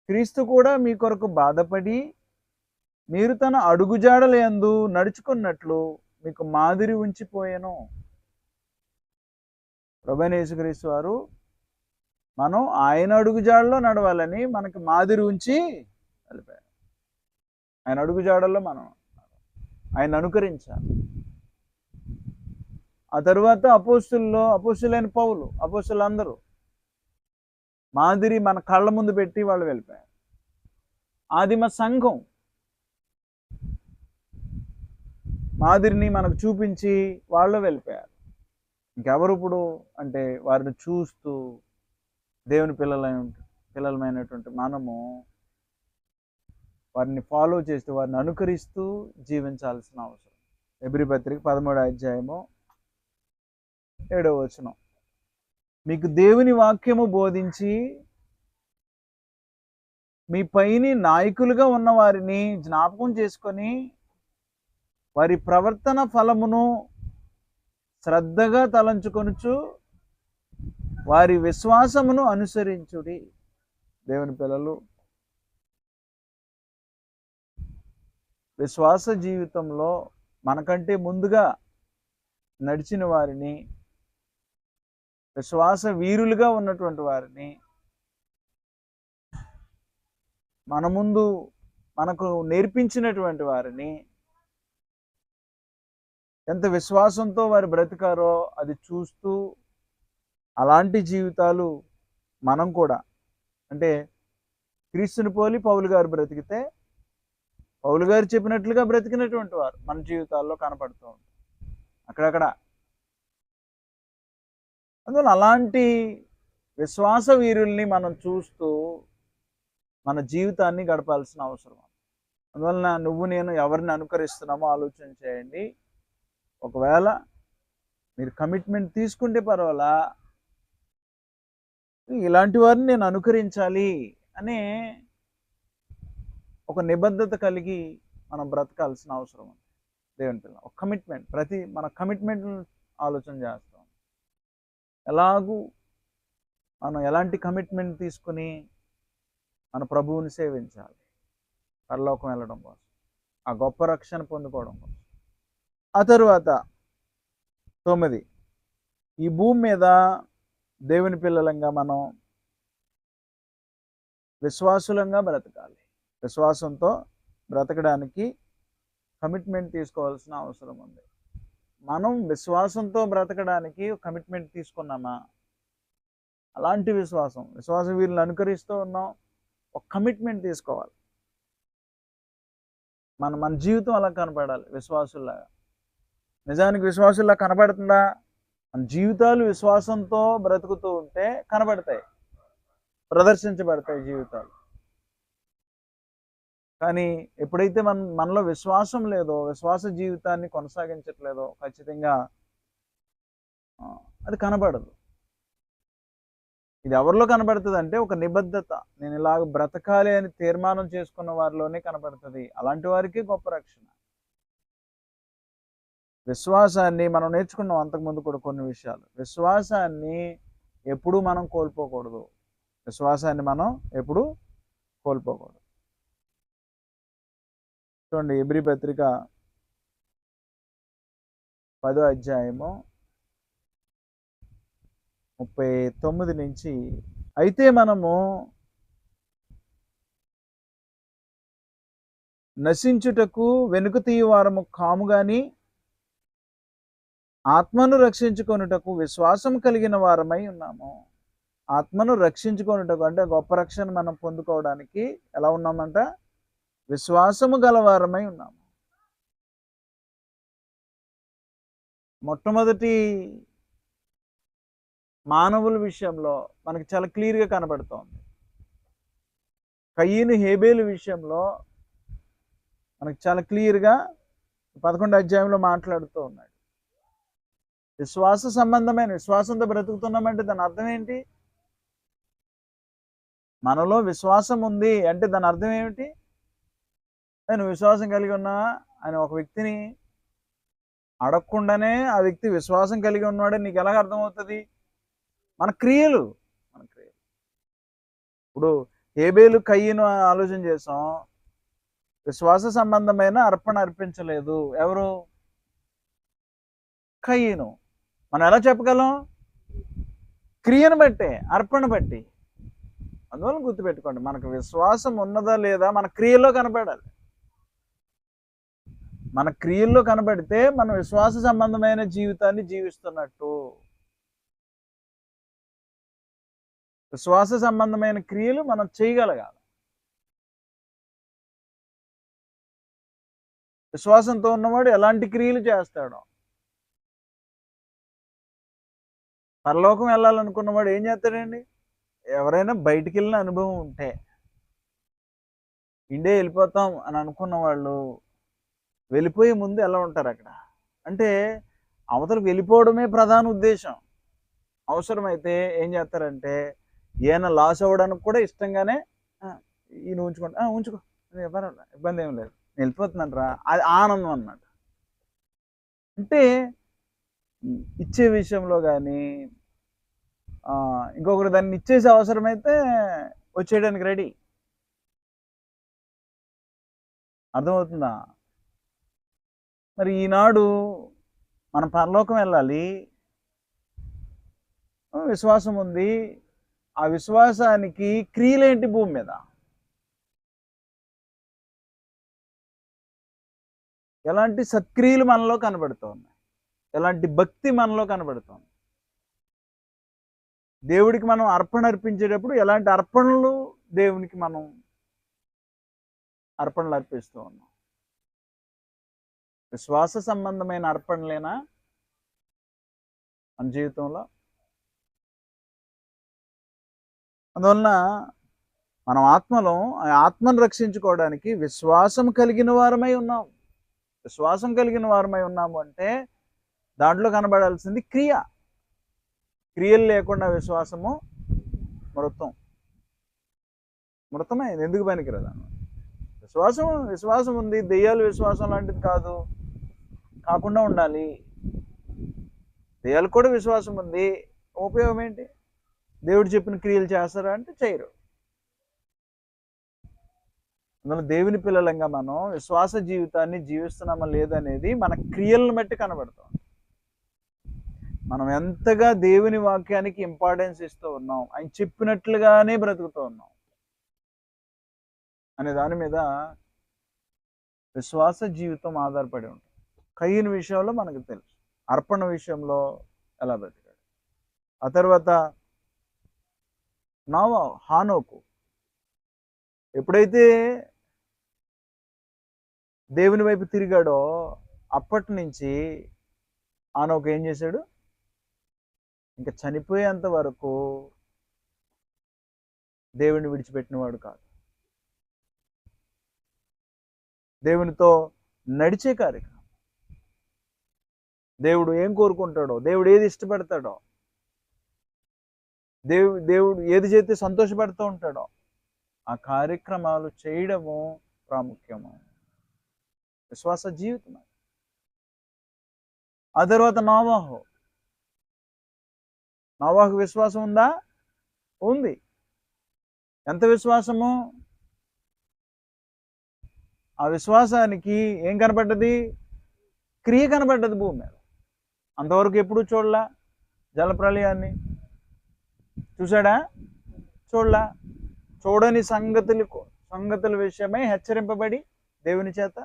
క్రీస్తు కూడా మీ కొరకు బాధపడి మీరు తన అడుగుజాడల యందు నడుచుకున్నట్లు మీకు మాదిరి ఉంచిపోయాను. ప్రభువైన యేసుక్రీస్తు వారు మనం ఆయన అడుగుజాడలో నడవాలని మనకి మాదిరి ఉంచి వెళ్ళిపోయారు. ఆయన అడుగుజాడల్లో మనం ఆయన అనుకరించాలి. ఆ తరువాత అపోస్తులైన పౌలు, అపోస్తులందరూ మాదిరి మన కళ్ళ ముందు పెట్టి వాళ్ళు వెళ్ళిపోయారు. ఆదిమ సంఘం మాదిరిని మనకు చూపించి వాళ్ళు వెళ్ళిపోయారు. ఇంకెవరు ఇప్పుడు అంటే వారిని చూస్తూ దేవుని పిల్లలమైనటువంటి మనము వారిని ఫాలో చేస్తూ వారిని అనుకరిస్తూ జీవించాల్సిన అవసరం. హెబ్రీ పత్రిక 13:7. మీకు దేవుని వాక్యము బోధించి మీ పైని నాయకులుగా ఉన్న వారిని జ్ఞాపకం చేసుకొని వారి ప్రవర్తన ఫలమును శ్రద్ధగా తలంచుకొనుచు వారి విశ్వాసమును అనుసరించుడి. దేవుని పిల్లలు విశ్వాస జీవితంలో మనకంటే ముందుగా నడిచిన వారిని, విశ్వాస వీరులుగా ఉన్నటువంటి వారిని, మన ముందు మనకు నేర్పించినటువంటి వారిని, ఎంత విశ్వాసంతో వారు బ్రతికారో అది చూస్తూ అలాంటి జీవితాలు మనం కూడా అంటే క్రీస్తుని పోలి పౌలు గారు బ్రతికితే పౌలు గారు చెప్పినట్లుగా బ్రతికినటువంటి వారు మన జీవితాల్లో కనపడుతూ ఉంటారు అక్కడక్కడ. అందువల్ల అలాంటి విశ్వాస వీరుల్ని మనం చూస్తూ మన జీవితాన్ని గడపాల్సిన అవసరం. అందువలన నువ్వు నేను ఎవరిని అనుకరిస్తున్నామో ఆలోచన చేయండి. ఒకవేళ మీరు కమిట్మెంట్ తీసుకుంటే పర్వాలా, ఇలాంటి వారిని నేను అనుకరించాలి అనే ఒక నిబద్ధత కలిగి మనం బ్రతకాల్సిన అవసరం ఉంది. దేవుని పిల్ల ఒక కమిట్మెంట్, మన కమిట్మెంట్ ఆలోచన చేస్తాం. మనం ఎలాంటి కమిట్మెంట్ తీసుకుని మన ప్రభువుని సేవించాలి, పరలోకం వెళ్ళడం కోసం, ఆ గొప్ప రక్షణ పొందుకోవడం కోసం. ఆ తరువాత 9, ఈ భూమి మీద దేవుని పిల్లలంగా మనం విశ్వాసులంగా బ్రతకాలి. విశ్వాసంతో బ్రతకడానికి కమిట్మెంట్ తీసుకోవాల్సిన అవసరం ఉంది. మనం విశ్వాసంతో బ్రతకడానికి కమిట్మెంట్ తీసుకున్నామా? అలాంటి విశ్వాస వీరిని అనుకరిస్తూ ఉన్నాం. ఒక కమిట్మెంట్ తీసుకోవాలి. మన జీవితం అలా కనపడాలి విశ్వాసుల్లాగా. నిజానికి విశ్వాసుల్లా కనపడుతుందా? మన జీవితాలు విశ్వాసంతో బ్రతుకుతూ ఉంటే కనబడతాయి, ప్రదర్శించబడతాయి జీవితాలు. కానీ ఎప్పుడైతే మనలో విశ్వాసం లేదో, విశ్వాస జీవితాన్ని కొనసాగించట్లేదో ఖచ్చితంగా అది కనబడదు. ఇది ఎవరిలో కనబడుతుంది అంటే ఒక నిబద్ధత, నేను ఇలాగ బ్రతకాలి అని తీర్మానం చేసుకున్న వారిలోనే కనబడుతుంది. అలాంటి వారికి గొప్ప రక్షణ. విశ్వాసాన్ని మనం నేర్చుకున్నాం అంతకుముందు కూడా కొన్ని విషయాలు. విశ్వాసాన్ని ఎప్పుడూ మనం కోల్పోకూడదు. విశ్వాసాన్ని మనం ఎప్పుడూ కోల్పోకూడదు. చూడండి, హెబ్రీ పత్రిక 10:39 నుంచి, అయితే మనము నశించుటకు వెనుక తీయవారము కాము గాని ఆత్మను రక్షించుకొనుటకు విశ్వాసం కలిగిన వారమై ఉన్నాము. ఆత్మను రక్షించుకొనుటకు అంటే గొప్ప రక్షణ మనం పొందుకోవడానికి ఎలా ఉన్నామంట? విశ్వాసము గలవారమై ఉన్నాము. మొట్టమొదటి మానవుల విషయంలో మనకి చాలా క్లియర్గా కనబడుతోంది. కయీను హేబేలు విషయంలో మనకి చాలా క్లియర్గా 11వ అధ్యాయంలో మాట్లాడుతూ ఉన్నాడు. విశ్వాస సంబంధమైన విశ్వాసంతో బ్రతుకుతున్నామంటే దాని అర్థం ఏంటి? మనలో విశ్వాసం ఉంది అంటే దాని అర్థం ఏమిటి? నువ్వు విశ్వాసం కలిగి ఉన్నావా అని ఒక వ్యక్తిని అడగకుండానే ఆ వ్యక్తి విశ్వాసం కలిగి ఉన్నాడని నీకు ఎలాగ అర్థమవుతుంది? మన క్రియలు. ఇప్పుడు హేబేలు కయ్యను ఆలోచన చేసాం. విశ్వాస సంబంధమైన అర్పణ అర్పించలేదు. ఎవరు? కయ్యను. మనం ఎలా చెప్పగలం? క్రియను బట్టే, అర్పణ బట్టి. అందువల్ల గుర్తుపెట్టుకోండి, మనకు విశ్వాసం ఉన్నదా లేదా మన క్రియల్లో కనబడాలి. మన క్రియల్లో కనబడితే మనం విశ్వాస సంబంధమైన జీవితాన్ని జీవిస్తున్నట్టు. విశ్వాస సంబంధమైన క్రియలు మనం చేయగలగాలి. విశ్వాసంతో ఉన్నవాడు ఎలాంటి క్రియలు చేస్తాడో, పరలోకం వెళ్ళాలనుకున్నవాడు ఏం చేస్తాడండి? ఎవరైనా బయటికి వెళ్ళిన అనుభవం ఉంటే, ఇండియా వెళ్ళిపోతాం అని అనుకున్న వాళ్ళు వెళ్ళిపోయే ముందు ఎలా ఉంటారు అక్కడ అంటే, అవతలకు వెళ్ళిపోవడమే ప్రధాన ఉద్దేశం. అవసరమైతే ఏం చేస్తారంటే, ఈయన లాస్ అవ్వడానికి కూడా ఇష్టంగానే ఈయన ఉంచుకోండి, ఉంచుకో, ఇబ్బంది ఏం లేదు, నేను వెళ్ళిపోతున్నాను రా, అది ఆనందం అన్నమాట. అంటే ఇచ్చే విషయంలో కానీ ఇంకొకరు దాన్ని ఇచ్చేసే అవసరమైతే వచ్చేయడానికి రెడీ. అర్థమవుతుందా? మరి ఈనాడు మనం పరలోకం వెళ్ళాలి, విశ్వాసం ఉంది. ఆ విశ్వాసానికి క్రియలేంటి భూమి మీద? ఎలాంటి సత్క్రియలు మనలో కనబడుతూ ఉన్నాయి? ఎలాంటి భక్తి మనలో కనబడుతుంది? దేవుడికి మనం అర్పణ అర్పించేటప్పుడు ఎలాంటి అర్పణలు దేవునికి మనం అర్పణలు అర్పిస్తూ ఉన్నాం? విశ్వాస సంబంధమైన అర్పణలేనా మన జీవితంలో? అందువలన మనం ఆత్మలో ఆత్మను రక్షించుకోవడానికి విశ్వాసం కలిగిన వారమై ఉన్నాం. విశ్వాసం కలిగిన వారమై ఉన్నాము అంటే దాంట్లో కనబడాల్సింది క్రియ. క్రియలు లేకుండా విశ్వాసము మృతమే. ఎందుకు పనికిరదా? విశ్వాసం ఉంది, దెయ్యాలు విశ్వాసం లాంటిది కాకుండా ఉండాలి. దెయ్యాలు కూడా విశ్వాసం ఉంది, ఉపయోగం ఏంటి? దేవుడు చెప్పిన క్రియలు చేస్తారా అంటే చేయరు. అందులో దేవుని పిల్లలంగా మనం విశ్వాస జీవితాన్ని జీవిస్తున్నామా లేదనేది మన క్రియలను బట్టి కనబడుతుంది. మనం ఎంతగా దేవుని వాక్యానికి ఇంపార్టెన్స్ ఇస్తూ ఉన్నాం, ఆయన చెప్పినట్లుగానే బ్రతుకుతూ ఉన్నాం అనే దాని మీద విశ్వాస జీవితం ఆధారపడి ఉంటుంది. కయ్యను విషయంలో మనకు తెలుసు, అర్పణ విషయంలో ఎలా బ్రతికాడు. ఆ తర్వాత హానోకు ఎప్పుడైతే దేవుని వైపు తిరిగాడో అప్పటి నుంచి హానోకు ఏం చేశాడు? ఇంకా చనిపోయేంత వరకు దేవుని విడిచిపెట్టినవాడు కాదు. దేవునితో నడిచే కార్యక్రమం. దేవుడు ఏం కోరుకుంటాడో, దేవుడు ఏది ఇష్టపడతాడో, దేవుడు ఏది చేస్తే సంతోషపడుతూ ఉంటాడో ఆ కార్యక్రమాలు చేయడము ప్రాముఖ్యము. విశ్వాస జీవితం. ఆ తర్వాత నోవాహు విశ్వాసం ఉందా? ఉంది. ఎంత విశ్వాసము? ఆ విశ్వాసానికి ఏం కనపడ్డది? క్రియ కనపడ్డది భూమి మీద. అంతవరకు ఎప్పుడు చూడలా జలప్రళయాన్ని. చూశాడా? చూడలా. చూడని సంగతుల విషయమై హెచ్చరింపబడి దేవుని చేత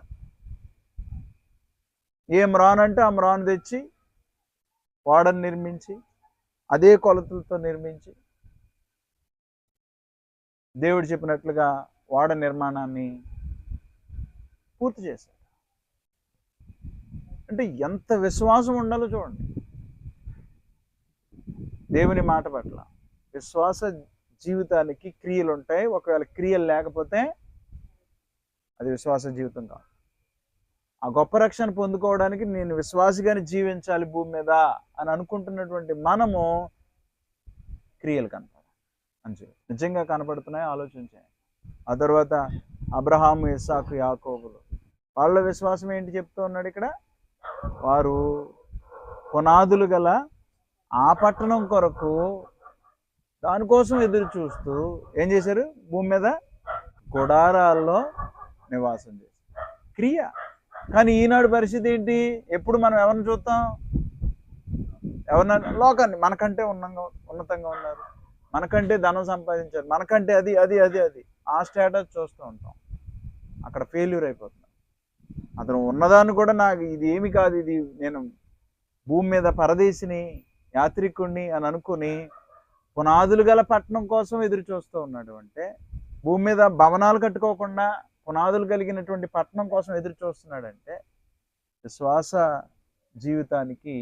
ఏం రానంటే ఆ మ్రాను తెచ్చి వాడని నిర్మించి అదే కొలతలతో నిర్మించి దేవుడు చెప్పినట్లుగా వాడ నిర్మాణాన్ని పూర్తి చేశాడు. అంటే ఎంత విశ్వాసం ఉండాలో చూడండి దేవుని మాట పట్ల. విశ్వాస జీవితానికి క్రియలు ఉంటాయి. ఒకవేళ క్రియలు లేకపోతే అది విశ్వాస జీవితం కాదు. ఆ గొప్ప రక్షణ పొందుకోవడానికి నేను విశ్వాసిగానే జీవించాలి భూమి మీద అని అనుకుంటున్నటువంటి మనము క్రియలు కనపడాలి. మంచిగా నిజంగా కనపడుతున్నాయి ఆలోచించాయి. ఆ తర్వాత అబ్రహాము, ఇస్సాకు, యాకోబులు వాళ్ళ విశ్వాసం ఏంటి చెప్తూ ఉన్నాడు ఇక్కడ? వారు పునాదులు గల ఆ పట్టణం కొరకు దానికోసం ఎదురు చూస్తూ ఏం చేశారు? భూమి మీద గుడారాల్లో నివాసం చేశారు. క్రియ. కానీ ఈనాడు పరిస్థితి ఏంటి? ఎప్పుడు మనం ఎవరిని చూస్తాం? ఎవరిన లోకాన్ని. మనకంటే ఉన్నతంగా ఉన్నారు, మనకంటే ధనం సంపాదించారు, మనకంటే అది అది అది అది ఆ స్టేటస్ చూస్తూ ఉంటాం. అక్కడ ఫెయిల్యూర్ అయిపోతున్నాం. అతను ఉన్నదాన్ని కూడా నాకు ఇది ఏమి కాదు, ఇది నేను భూమి మీద పరదేశిని, యాత్రికుణ్ణి అని అనుకుని పునాదులు గల పట్టణం కోసం ఎదురు చూస్తూ ఉన్నాడు. అంటే భూమి మీద భవనాలు కట్టుకోకుండా పునాదులు కలిగినటువంటి పట్టణం కోసం ఎదురు చూస్తున్నాడంటే విశ్వాస జీవితానికి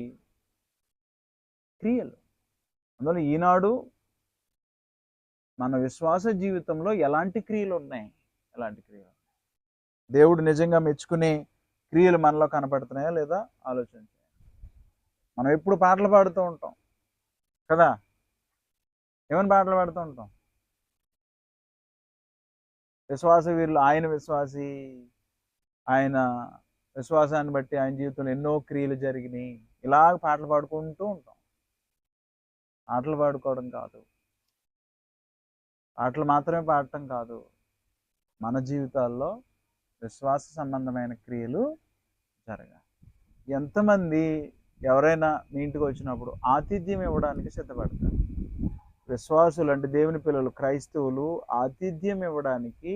క్రియలు. అందులో ఈనాడు మన విశ్వాస జీవితంలో ఎలాంటి క్రియలు ఉన్నాయి? ఎలాంటి క్రియలు? దేవుడు నిజంగా మెచ్చుకునే క్రియలు మనలో కనపడుతున్నాయా లేదా ఆలోచించాలి. మనం ఎప్పుడు పాటలు పాడుతూ ఉంటాం కదా, ఏమని పాటలు పాడుతూ ఉంటాం? విశ్వాస వీరులు, ఆయన విశ్వాసి, ఆయన విశ్వాసాన్ని బట్టి ఆయన జీవితంలో ఎన్నో క్రియలు జరిగినాయి, ఇలాగ పాటలు పాడుకుంటూ ఉంటాం. పాటలు పాడుకోవడం కాదు, పాటలు మాత్రమే పాడటం కాదు, మన జీవితాల్లో విశ్వాస సంబంధమైన క్రియలు జరగాలి. ఎంతమంది ఎవరైనా మీ ఇంటికి వచ్చినప్పుడు ఆతిథ్యం ఇవ్వడానికి సిద్ధపడతారు? విశ్వాసులు అంటే దేవుని పిల్లలు, క్రైస్తవులు ఆతిథ్యం ఇవ్వడానికి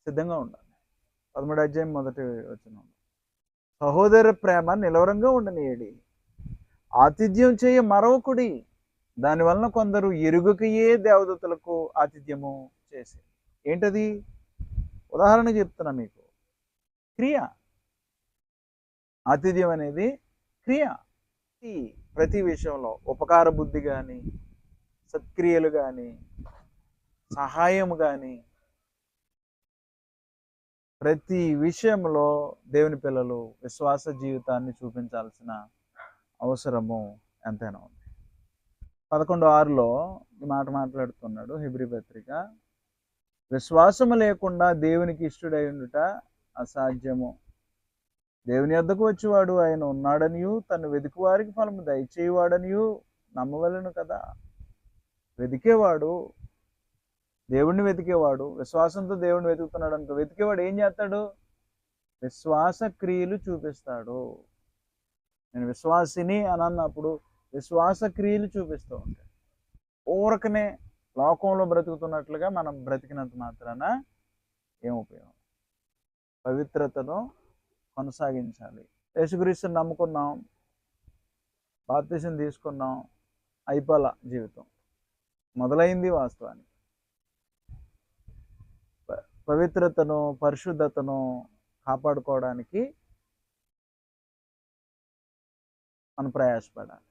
సిద్ధంగా ఉండాలి. 13వ అధ్యాయం 1వ వచనం, సహోదర ప్రేమ నిలవరంగా ఉండనియడి, ఆతిథ్యం చేయ మరొకడి, దానివలన కొందరు ఎరుగకయే దేవదూతలకు ఆతిథ్యము చేసి. ఏంటది? ఉదాహరణ చెప్తున్నా మీకు. క్రియ. ఆతిథ్యం అనేది క్రియ. ప్రతి విషయంలో ఉపకార బుద్ధి కానీ, సత్క్రియలు కానీ, సహాయం కానీ, ప్రతి విషయంలో దేవుని పిల్లలు విశ్వాస జీవితాన్ని చూపించాల్సిన అవసరము ఎంతైనా ఉంది. 11:6లో ఈ మాట మాట్లాడుతున్నాడు హెబ్రీ పత్రిక. విశ్వాసము లేకుండా దేవునికి ఇష్టడై ఉండుట అసాధ్యము. దేవుని యొద్దకు వచ్చేవాడు ఆయన ఉన్నాడనియు తను వెతుకు వారికి ఫలము దయచేయవాడనియు నమ్మవలను కదా. వెతికేవాడు, దేవుణ్ణి వెతికేవాడు, విశ్వాసంతో దేవుణ్ణి వెతుకుతున్నాడు అనుకో, వెతికేవాడు ఏం చేస్తాడు? విశ్వాస క్రియలు చూపిస్తాడు. నేను విశ్వాసిని అని అన్నప్పుడు విశ్వాస క్రియలు చూపిస్తూ ఉంటాడు. ఊరకనే లోకంలో బ్రతుకుతున్నట్లుగా మనం బ్రతికినంత మాత్రాన ఏం ఉపయోగం? పవిత్రతను కొనసాగించాలి. యేసుక్రీస్తుని నమ్ముకున్నాం, బాప్తిసం తీసుకున్నాం, అయిపోల జీవితం మొదలైంది. వాస్తవానికి పవిత్రతను, పరిశుద్ధతను కాపాడుకోవడానికి మనం ప్రయాసపడాలి.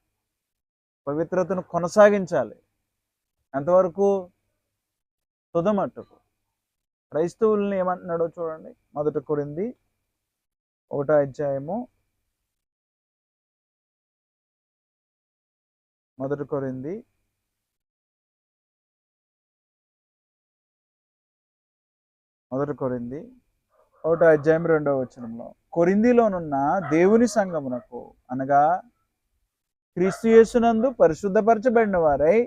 పవిత్రతను కొనసాగించాలి. ఎంతవరకు? తుదమట్టుకు. క్రైస్తవుల్ని ఏమంటున్నాడో చూడండి. 1 కొరింథీ 1వ అధ్యాయము 1 కొరింథీ 1వ అధ్యాయం 2వ వచనంలో, కొరింథీలోనున్న దేవుని సంఘమునకు అనగా క్రీస్తు యేసునందు పరిశుద్ధపరచబడిన వారై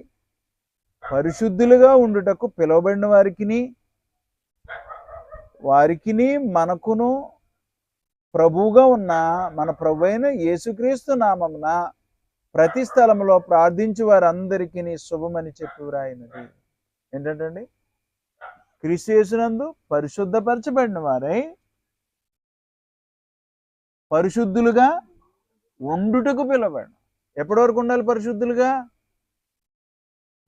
పరిశుద్ధులుగా ఉండుటకు పిలువబడిన వారికిని మనకును ప్రభువుగా ఉన్న మన ప్రభువైన యేసుక్రీస్తు నామమున ప్రతి స్థలంలో ప్రార్థించు వారందరికీ శుభమని చెప్పి వ్రాయినది. ఏంటంటే క్రీస్తు యేసునందు పరిశుద్ధపరచబడిన వారై పరిశుద్ధులుగా ఉండుటకు పిలువబడిన. ఎప్పటి వరకు ఉండాలి పరిశుద్ధులుగా?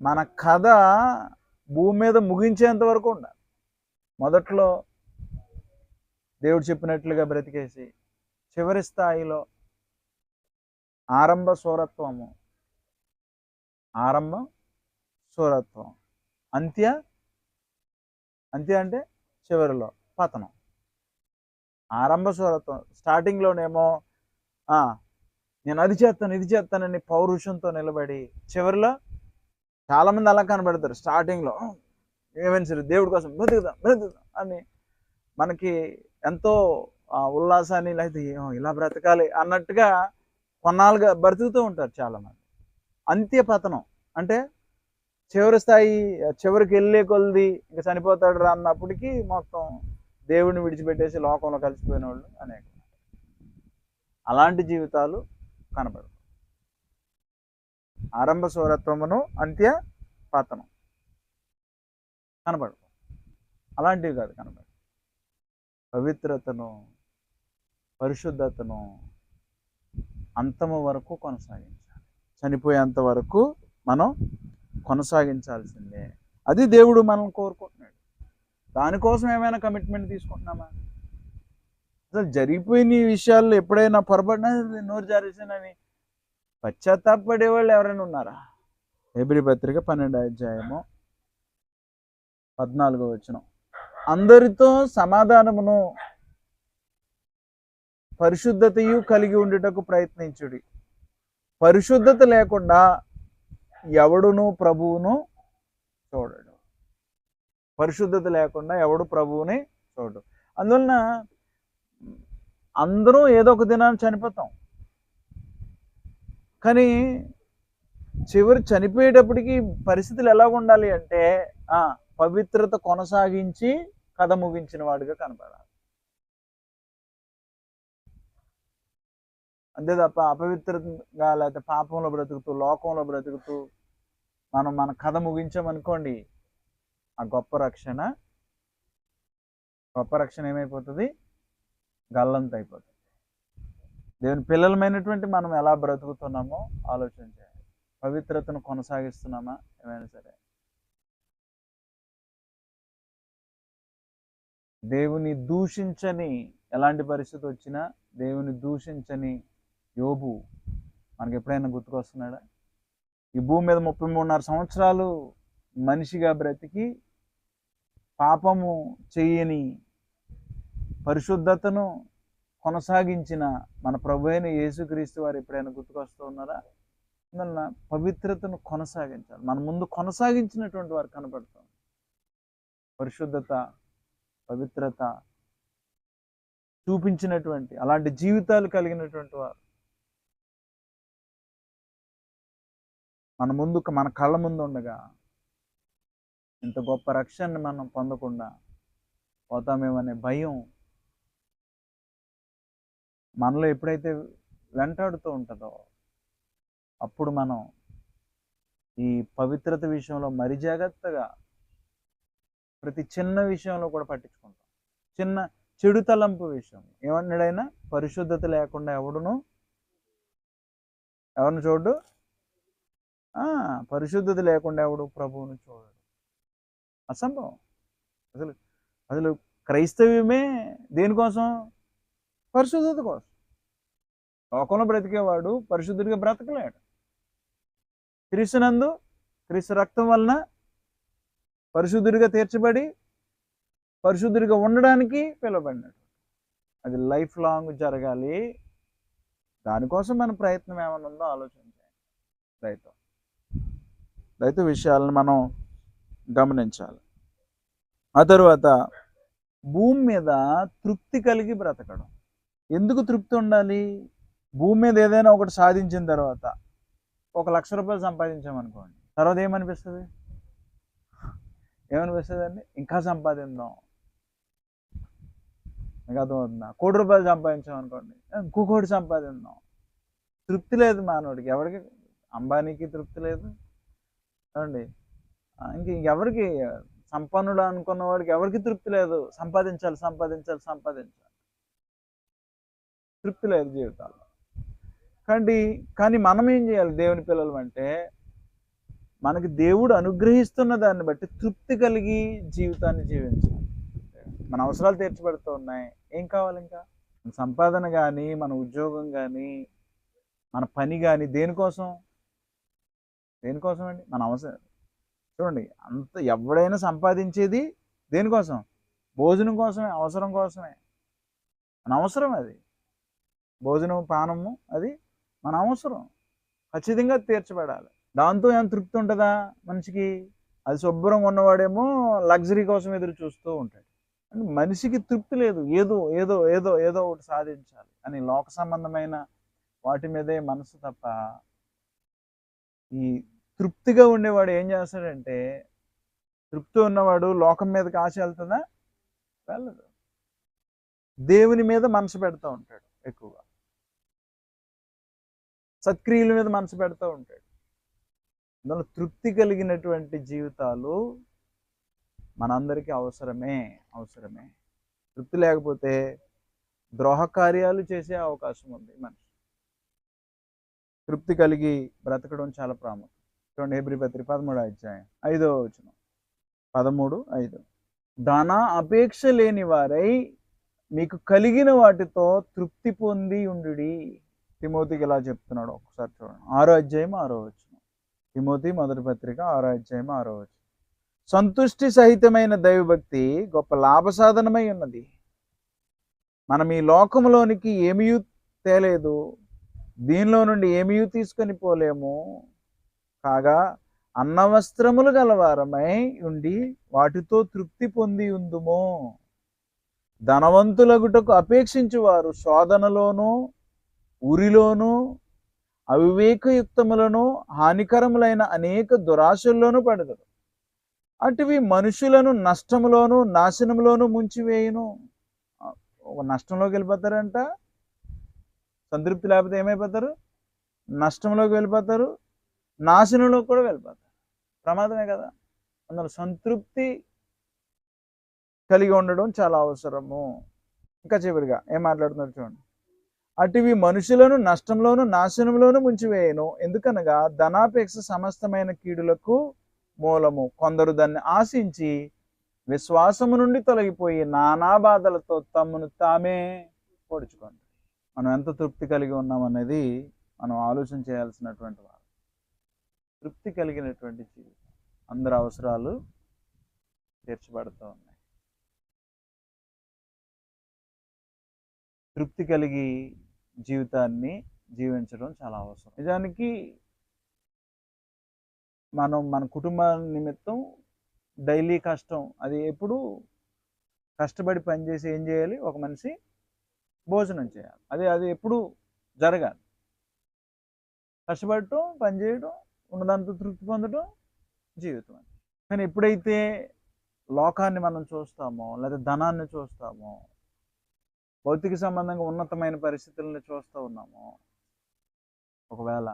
మన కథ భూమి మీద ముగించేంత వరకు ఉండాలి. మొదట్లో దేవుడు చెప్పినట్లుగా బ్రతికేసి చివరి స్థాయిలో ఆరంభ శూరత్వం, అంత్య అంటే చివరిలో పతనం. ఆరంభ శూరత్వం స్టార్టింగ్లోనేమో నేను అది చేస్తాను ఇది చేస్తానని పౌరుషంతో నిలబడి, చివరిలో చాలామంది అలా కనబడతారు. స్టార్టింగ్లో ఏమైనా సరే దేవుడి కోసం బ్రతుకుదాం అని మనకి ఎంతో ఉల్లాసాన్ని లేకపోతే ఇలా బ్రతకాలి అన్నట్టుగా కొన్నాళ్ళుగా బ్రతుకుతూ ఉంటారు చాలామంది. అంత్య పతనం అంటే చివరి స్థాయి, చివరికి వెళ్ళే కొలది ఇంకా చనిపోతాడు రా అన్నప్పటికీ మొత్తం దేవుడిని విడిచిపెట్టేసి లోకంలో కలిసిపోయిన వాళ్ళు అనేక. అలాంటి జీవితాలు కనబడవు. ఆరంభ శూరత్వమును అంత్య పతనం కనబడవు. అలాంటివి కాదు కనబడవు. పవిత్రతను, పరిశుద్ధతను అంతము వరకు కొనసాగించాలి. చనిపోయేంత వరకు మనం కొనసాగించాల్సిందే. అది దేవుడు మనం కోరుకుంటున్నాడు. దానికోసం ఏమైనా కమిట్మెంట్ తీసుకుంటున్నామా? అసలు జరిగిపోయిన విషయాల్లో ఎప్పుడైనా పొరపడినా నోరు జారేసానని పశ్చాత్తాపడే వాళ్ళు ఎవరైనా ఉన్నారా? హెబ్రీ పత్రిక 12వ అధ్యాయము 14వ వచనం. అందరితో సమాధానమును పరిశుద్ధతయు కలిగి ఉండుటకు ప్రయత్నించుడి. పరిశుద్ధత లేకుండా ఎవడును ప్రభువును చూడడు. పరిశుద్ధత లేకుండా ఎవడు ప్రభువుని చూడడు. అందువలన అందరూ ఏదో ఒక దినాన్ని చనిపోతాం. కానీ చివరి చనిపోయేటప్పటికి పరిస్థితులు ఎలా ఉండాలి అంటే పవిత్రత కొనసాగించి కథ ముగించిన వాడిగా కనపడాలి. అంతే తప్ప అపవిత్రంగా లేకపోతే పాపంలో బ్రతుకుతూ, లోకంలో బ్రతుకుతూ మన కథ ముగించామనుకోండి, ఆ గొప్ప రక్షణ ఏమైపోతుంది? గల్లంత అయిపోతుంది. దేవుని పిల్లలమైనటువంటి మనం ఎలా బ్రతుకుతున్నామో ఆలోచన చేయాలి. పవిత్రతను కొనసాగిస్తున్నామా? ఏమైనా సరే దేవుని దూషించని, ఎలాంటి పరిస్థితి వచ్చినా దేవుని దూషించని యోబు మనకి ఎప్పుడైనా గుర్తుకొస్తున్నాడా? ఈ భూమి మీద 33.5 సంవత్సరాలు మనిషిగా బ్రతికి పాపము చెయ్యని, పరిశుద్ధతను కొనసాగించిన మన ప్రభు అయిన యేసుక్రీస్తు వారు ఎప్పుడైనా గుర్తుకొస్తూ ఉన్నారా? అందువలన పవిత్రతను కొనసాగించాలి. మన ముందు కొనసాగించినటువంటి వారు కనపడతాం. పరిశుద్ధత, పవిత్రత చూపించినటువంటి అలాంటి జీవితాలు కలిగినటువంటి వారు మన కళ్ళ ముందు ఉండగా ఇంత గొప్ప రక్షణని మనం పొందకుండా పోతామేమనే భయం మనలో ఎప్పుడైతే వెంటాడుతూ ఉంటుందో అప్పుడు మనం ఈ పవిత్రత విషయంలో మరి జాగ్రత్తగా ప్రతి చిన్న విషయంలో కూడా పట్టించుకుంటాం. చిన్న చెడు తలంపు విషయం ఏమన్నాడైనా, పరిశుద్ధత లేకుండా ఎవరిని చూడు, పరిశుద్ధత లేకుండా ఎవడు ప్రభువును చూడడు. అసంభవం. అసలు క్రైస్తవ్యమే దేనికోసం? పరిశుద్ధత కోసం. లోకంలో బ్రతికేవాడు పరిశుద్ధుడిగా బ్రతకలేడు. క్రీస్తునందు, క్రీస్తు రక్తం వలన పరిశుద్ధుడిగా తీర్చబడి పరిశుద్ధుడిగా ఉండడానికి పిలువబడినాడు. అది లైఫ్ లాంగ్ జరగాలి. దానికోసం మన ప్రయత్నం ఏమైనా ఉందో ఆలోచించాలి. రైతు విషయాలను మనం గమనించాలి. ఆ తరువాత భూమి మీద తృప్తి కలిగి బ్రతకడం. ఎందుకు తృప్తి ఉండాలి? భూమి మీద ఏదైనా ఒకటి సాధించిన తర్వాత 1,00,000 రూపాయలు సంపాదించామనుకోండి, తర్వాత ఏమనిపిస్తుంది అండి? ఇంకా సంపాదిద్దాం. మీకు అర్థమవుతుందా? 1 కోటి రూపాయలు సంపాదించామనుకోండి, ఇంకో 1 కోటి సంపాదిద్దాం. తృప్తి లేదు మానవుడికి. ఎవరికి? అంబానీకి తృప్తి లేదు అండి. ఇంకెవరికి? సంపన్నుడు అనుకున్న వాడికి ఎవరికి తృప్తి లేదు. సంపాదించాలి. తృప్తి లేదు జీవితాల్లో. కానీ మనం ఏం చేయాలి? దేవుని పిల్లలు అంటే మనకి దేవుడు అనుగ్రహిస్తున్న దాన్ని బట్టి తృప్తి కలిగి జీవితాన్ని జీవించాలి. మన అవసరాలు తీర్చబడుతూ ఉన్నాయి. ఏం కావాలి ఇంకా? మన సంపాదన కానీ, మన ఉద్యోగం కానీ, మన పని కానీ దేనికోసం అండి? మన అవసరం. చూడండి, అంత ఎవడైనా సంపాదించేది దేనికోసం? భోజనం కోసమే, అవసరం కోసమే. మన అవసరం అది. భోజనం, పానము అది మన అవసరం. ఖచ్చితంగా తీర్చబడాలి. దాంతో ఏం తృప్తి ఉంటుందా మనిషికి? అది శుభ్రంగా ఉన్నవాడేమో లగ్జరీ కోసం ఎదురు చూస్తూ ఉంటాడు. మనిషికి తృప్తి లేదు. ఏదో ఏదో ఏదో ఏదో ఒకటి సాధించాలి అని లోక సంబంధమైన వాటి మీదే మనసు తప్ప, ఈ తృప్తిగా ఉండేవాడు ఏం చేస్తాడంటే, తృప్తి ఉన్నవాడు లోకం మీదకి ఆశ వెళ్తుందా? వెళ్ళదు. దేవుని మీద మనసు పెడతా ఉంటాడు ఎక్కువగా. సత్క్రియల మీద మనసు పెడతా ఉంటాడు. అందులో తృప్తి కలిగినటువంటి జీవితాలు మనందరికీ అవసరమే. తృప్తి లేకపోతే ద్రోహ కార్యాలు చేసే అవకాశం ఉంది మనిషి. తృప్తి కలిగి బ్రతకడం చాలా ప్రాముఖ్యం. చూడండి, హెబ్రీ పత్రిక 13వ అధ్యాయం 5వ వచనం. 13:5. ధన అపేక్ష లేని వారై మీకు కలిగిన వాటితో తృప్తి పొంది ఉండుడి. తిమోతికి ఇలా చెప్తున్నాడు. ఒకసారి చూడండి, 6వ అధ్యాయం 6వ వచనం. తిమోతి మొదటి పత్రిక 6వ అధ్యాయం 6వ వచనం. సంతుష్టి సహితమైన దైవభక్తి గొప్ప లాభసాధనమై ఉన్నది. మనం ఈ లోకములోనికి ఏమీ తేలేదు, దీనిలో నుండి ఏమీ తీసుకొని పోలేము. కాగా అన్నవస్త్రములు గలవారమై ఉండి వాటితో తృప్తి పొంది ఉందుము. ధనవంతులగుటకు అపేక్షించువారు శోధనలోను, ఉరిలోను, అవివేకయుక్తములను, హానికరములైన అనేక దురాశల్లోనూ పడతారు. అటువి మనుషులను నష్టములోను, నాశనములోను ముంచివేయును. ఒక నష్టంలోకి వెళ్ళిపోతారంట. సంతృప్తి లేకపోతే ఏమైపోతారు? నష్టంలోకి వెళ్ళిపోతారు, నాశనంలోకి కూడా వెళ్ళిపోతారు. ప్రమాదమే కదా. అందులో సంతృప్తి కలిగి ఉండడం చాలా అవసరము. ఇంకా చివరిగా ఏం మాట్లాడుతున్నారు చూడండి. అటువి మనుషులను నష్టంలోను, నాశనంలోను ముంచివేయను. ఎందుకనగా ధనాపేక్ష సమస్తమైన కీడులకు మూలము. కొందరు దాన్ని ఆశించి విశ్వాసము నుండి తొలగిపోయి నానా బాధలతో తమను తామే పొడుచుకోండి. మనం ఎంత తృప్తి కలిగి ఉన్నామనేది మనం ఆలోచన చేయాల్సినటువంటి వారు. తృప్తి కలిగినటువంటి జీవితం, అందరి అవసరాలు తీర్చబడుతూ ఉన్నాయి. తృప్తి కలిగి జీవితాన్ని జీవించడం చాలా అవసరం. నిజానికి మనం మన కుటుంబ నిమిత్తం డైలీ కష్టం, అది ఎప్పుడు కష్టపడి పనిచేసి ఏం చేయాలి? ఒక మనిషి భోజనం చేయాలి. అది ఎప్పుడు జరగాలి. కష్టపడటం, పనిచేయడం, ఉన్నదాంతో తృప్తి పొందడం జీవితం. కానీ ఎప్పుడైతే లోకాన్ని మనం చూస్తామో, లేదా ధనాన్ని చూస్తామో, భౌతిక సంబంధంగా ఉన్నతమైన పరిస్థితులను చూస్తూ ఉన్నామో, ఒకవేళ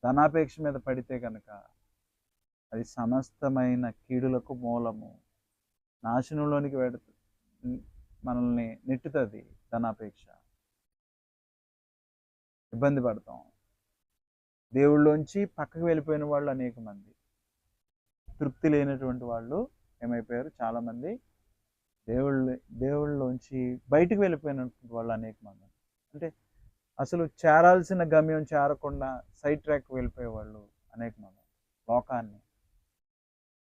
ధనాపేక్ష మీద పడితే కనుక అది సమస్తమైన కీడులకు మూలము. నాశనంలోనికి మనల్ని నెట్టుతుంది. ధనాపేక్ష ఇబ్బంది పడతాం. దేవుళ్ళలోంచి పక్కకు వెళ్ళిపోయిన వాళ్ళు అనేక మంది, తృప్తి లేనటువంటి వాళ్ళు ఏమైపోయారు? చాలామంది దేవుళ్ళలోంచి బయటికి వెళ్ళిపోయినటువంటి వాళ్ళు అనేక మంది. అంటే అసలు చేరాల్సిన గమ్యం చేరకుండా సైడ్ ట్రాక్ వెళ్ళిపోయేవాళ్ళు అనేక మంది.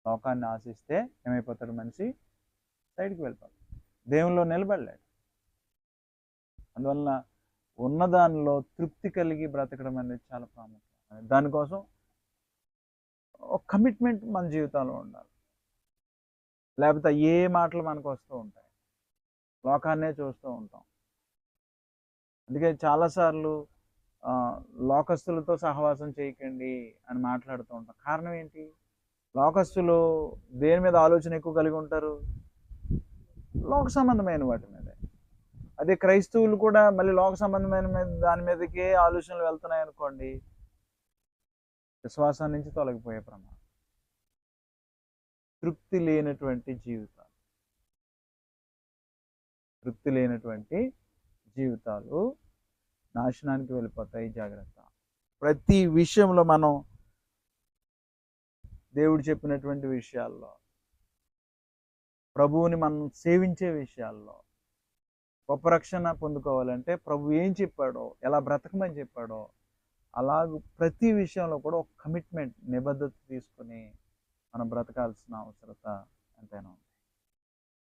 లోకాన్ని ఆశిస్తే ఏమైపోతాడు? మనిషి సైడ్కి వెళ్ళిపోతాడు, దేవుల్లో నిలబడలేడు. అందువలన ఉన్నదానిలో తృప్తి కలిగి బ్రతకడం అనేది చాలా ప్రాముఖ్యం. దానికోసం ఒక కమిట్మెంట్ మన జీవితంలో ఉండాలి. లేకపోతే ఏ మాటలు మనకు వస్తూ ఉంటాయి, లోకాన్నే చూస్తూ ఉంటాం. అందుకే చాలాసార్లు లోకస్తులతో సహవాసం చేయకండి అని మాట్లాడుతూ ఉంటాం. కారణం ఏంటి? లోకస్తులు దేని మీద ఆలోచన ఎక్కువ కలిగి ఉంటారు? లోక సంబంధమైన వాటి మీదే. అదే క్రైస్తవులు కూడా మళ్ళీ లోక సంబంధమైన దాని మీదకే ఆలోచనలు వెళ్తున్నాయి అనుకోండి, విశ్వాసం నుంచి తొలగిపోయే ప్రమాదం. తృప్తి లేనటువంటి జీవితాలు నాశనానికి వెళ్ళిపోతాయి. జాగ్రత్త. ప్రతి విషయంలో మనం దేవుడు చెప్పినటువంటి విషయాల్లో, ప్రభువుని మనం సేవించే విషయాల్లో, గొప్ప రక్షణ పొందుకోవాలంటే ప్రభు ఏం చెప్పాడో, ఎలా బ్రతకమని చెప్పాడో అలాగ ప్రతి విషయంలో కూడా ఒక కమిట్మెంట్, నిబద్ధత తీసుకుని మనం బ్రతకాల్సిన అవసరత ఎంతైనా ఉంది.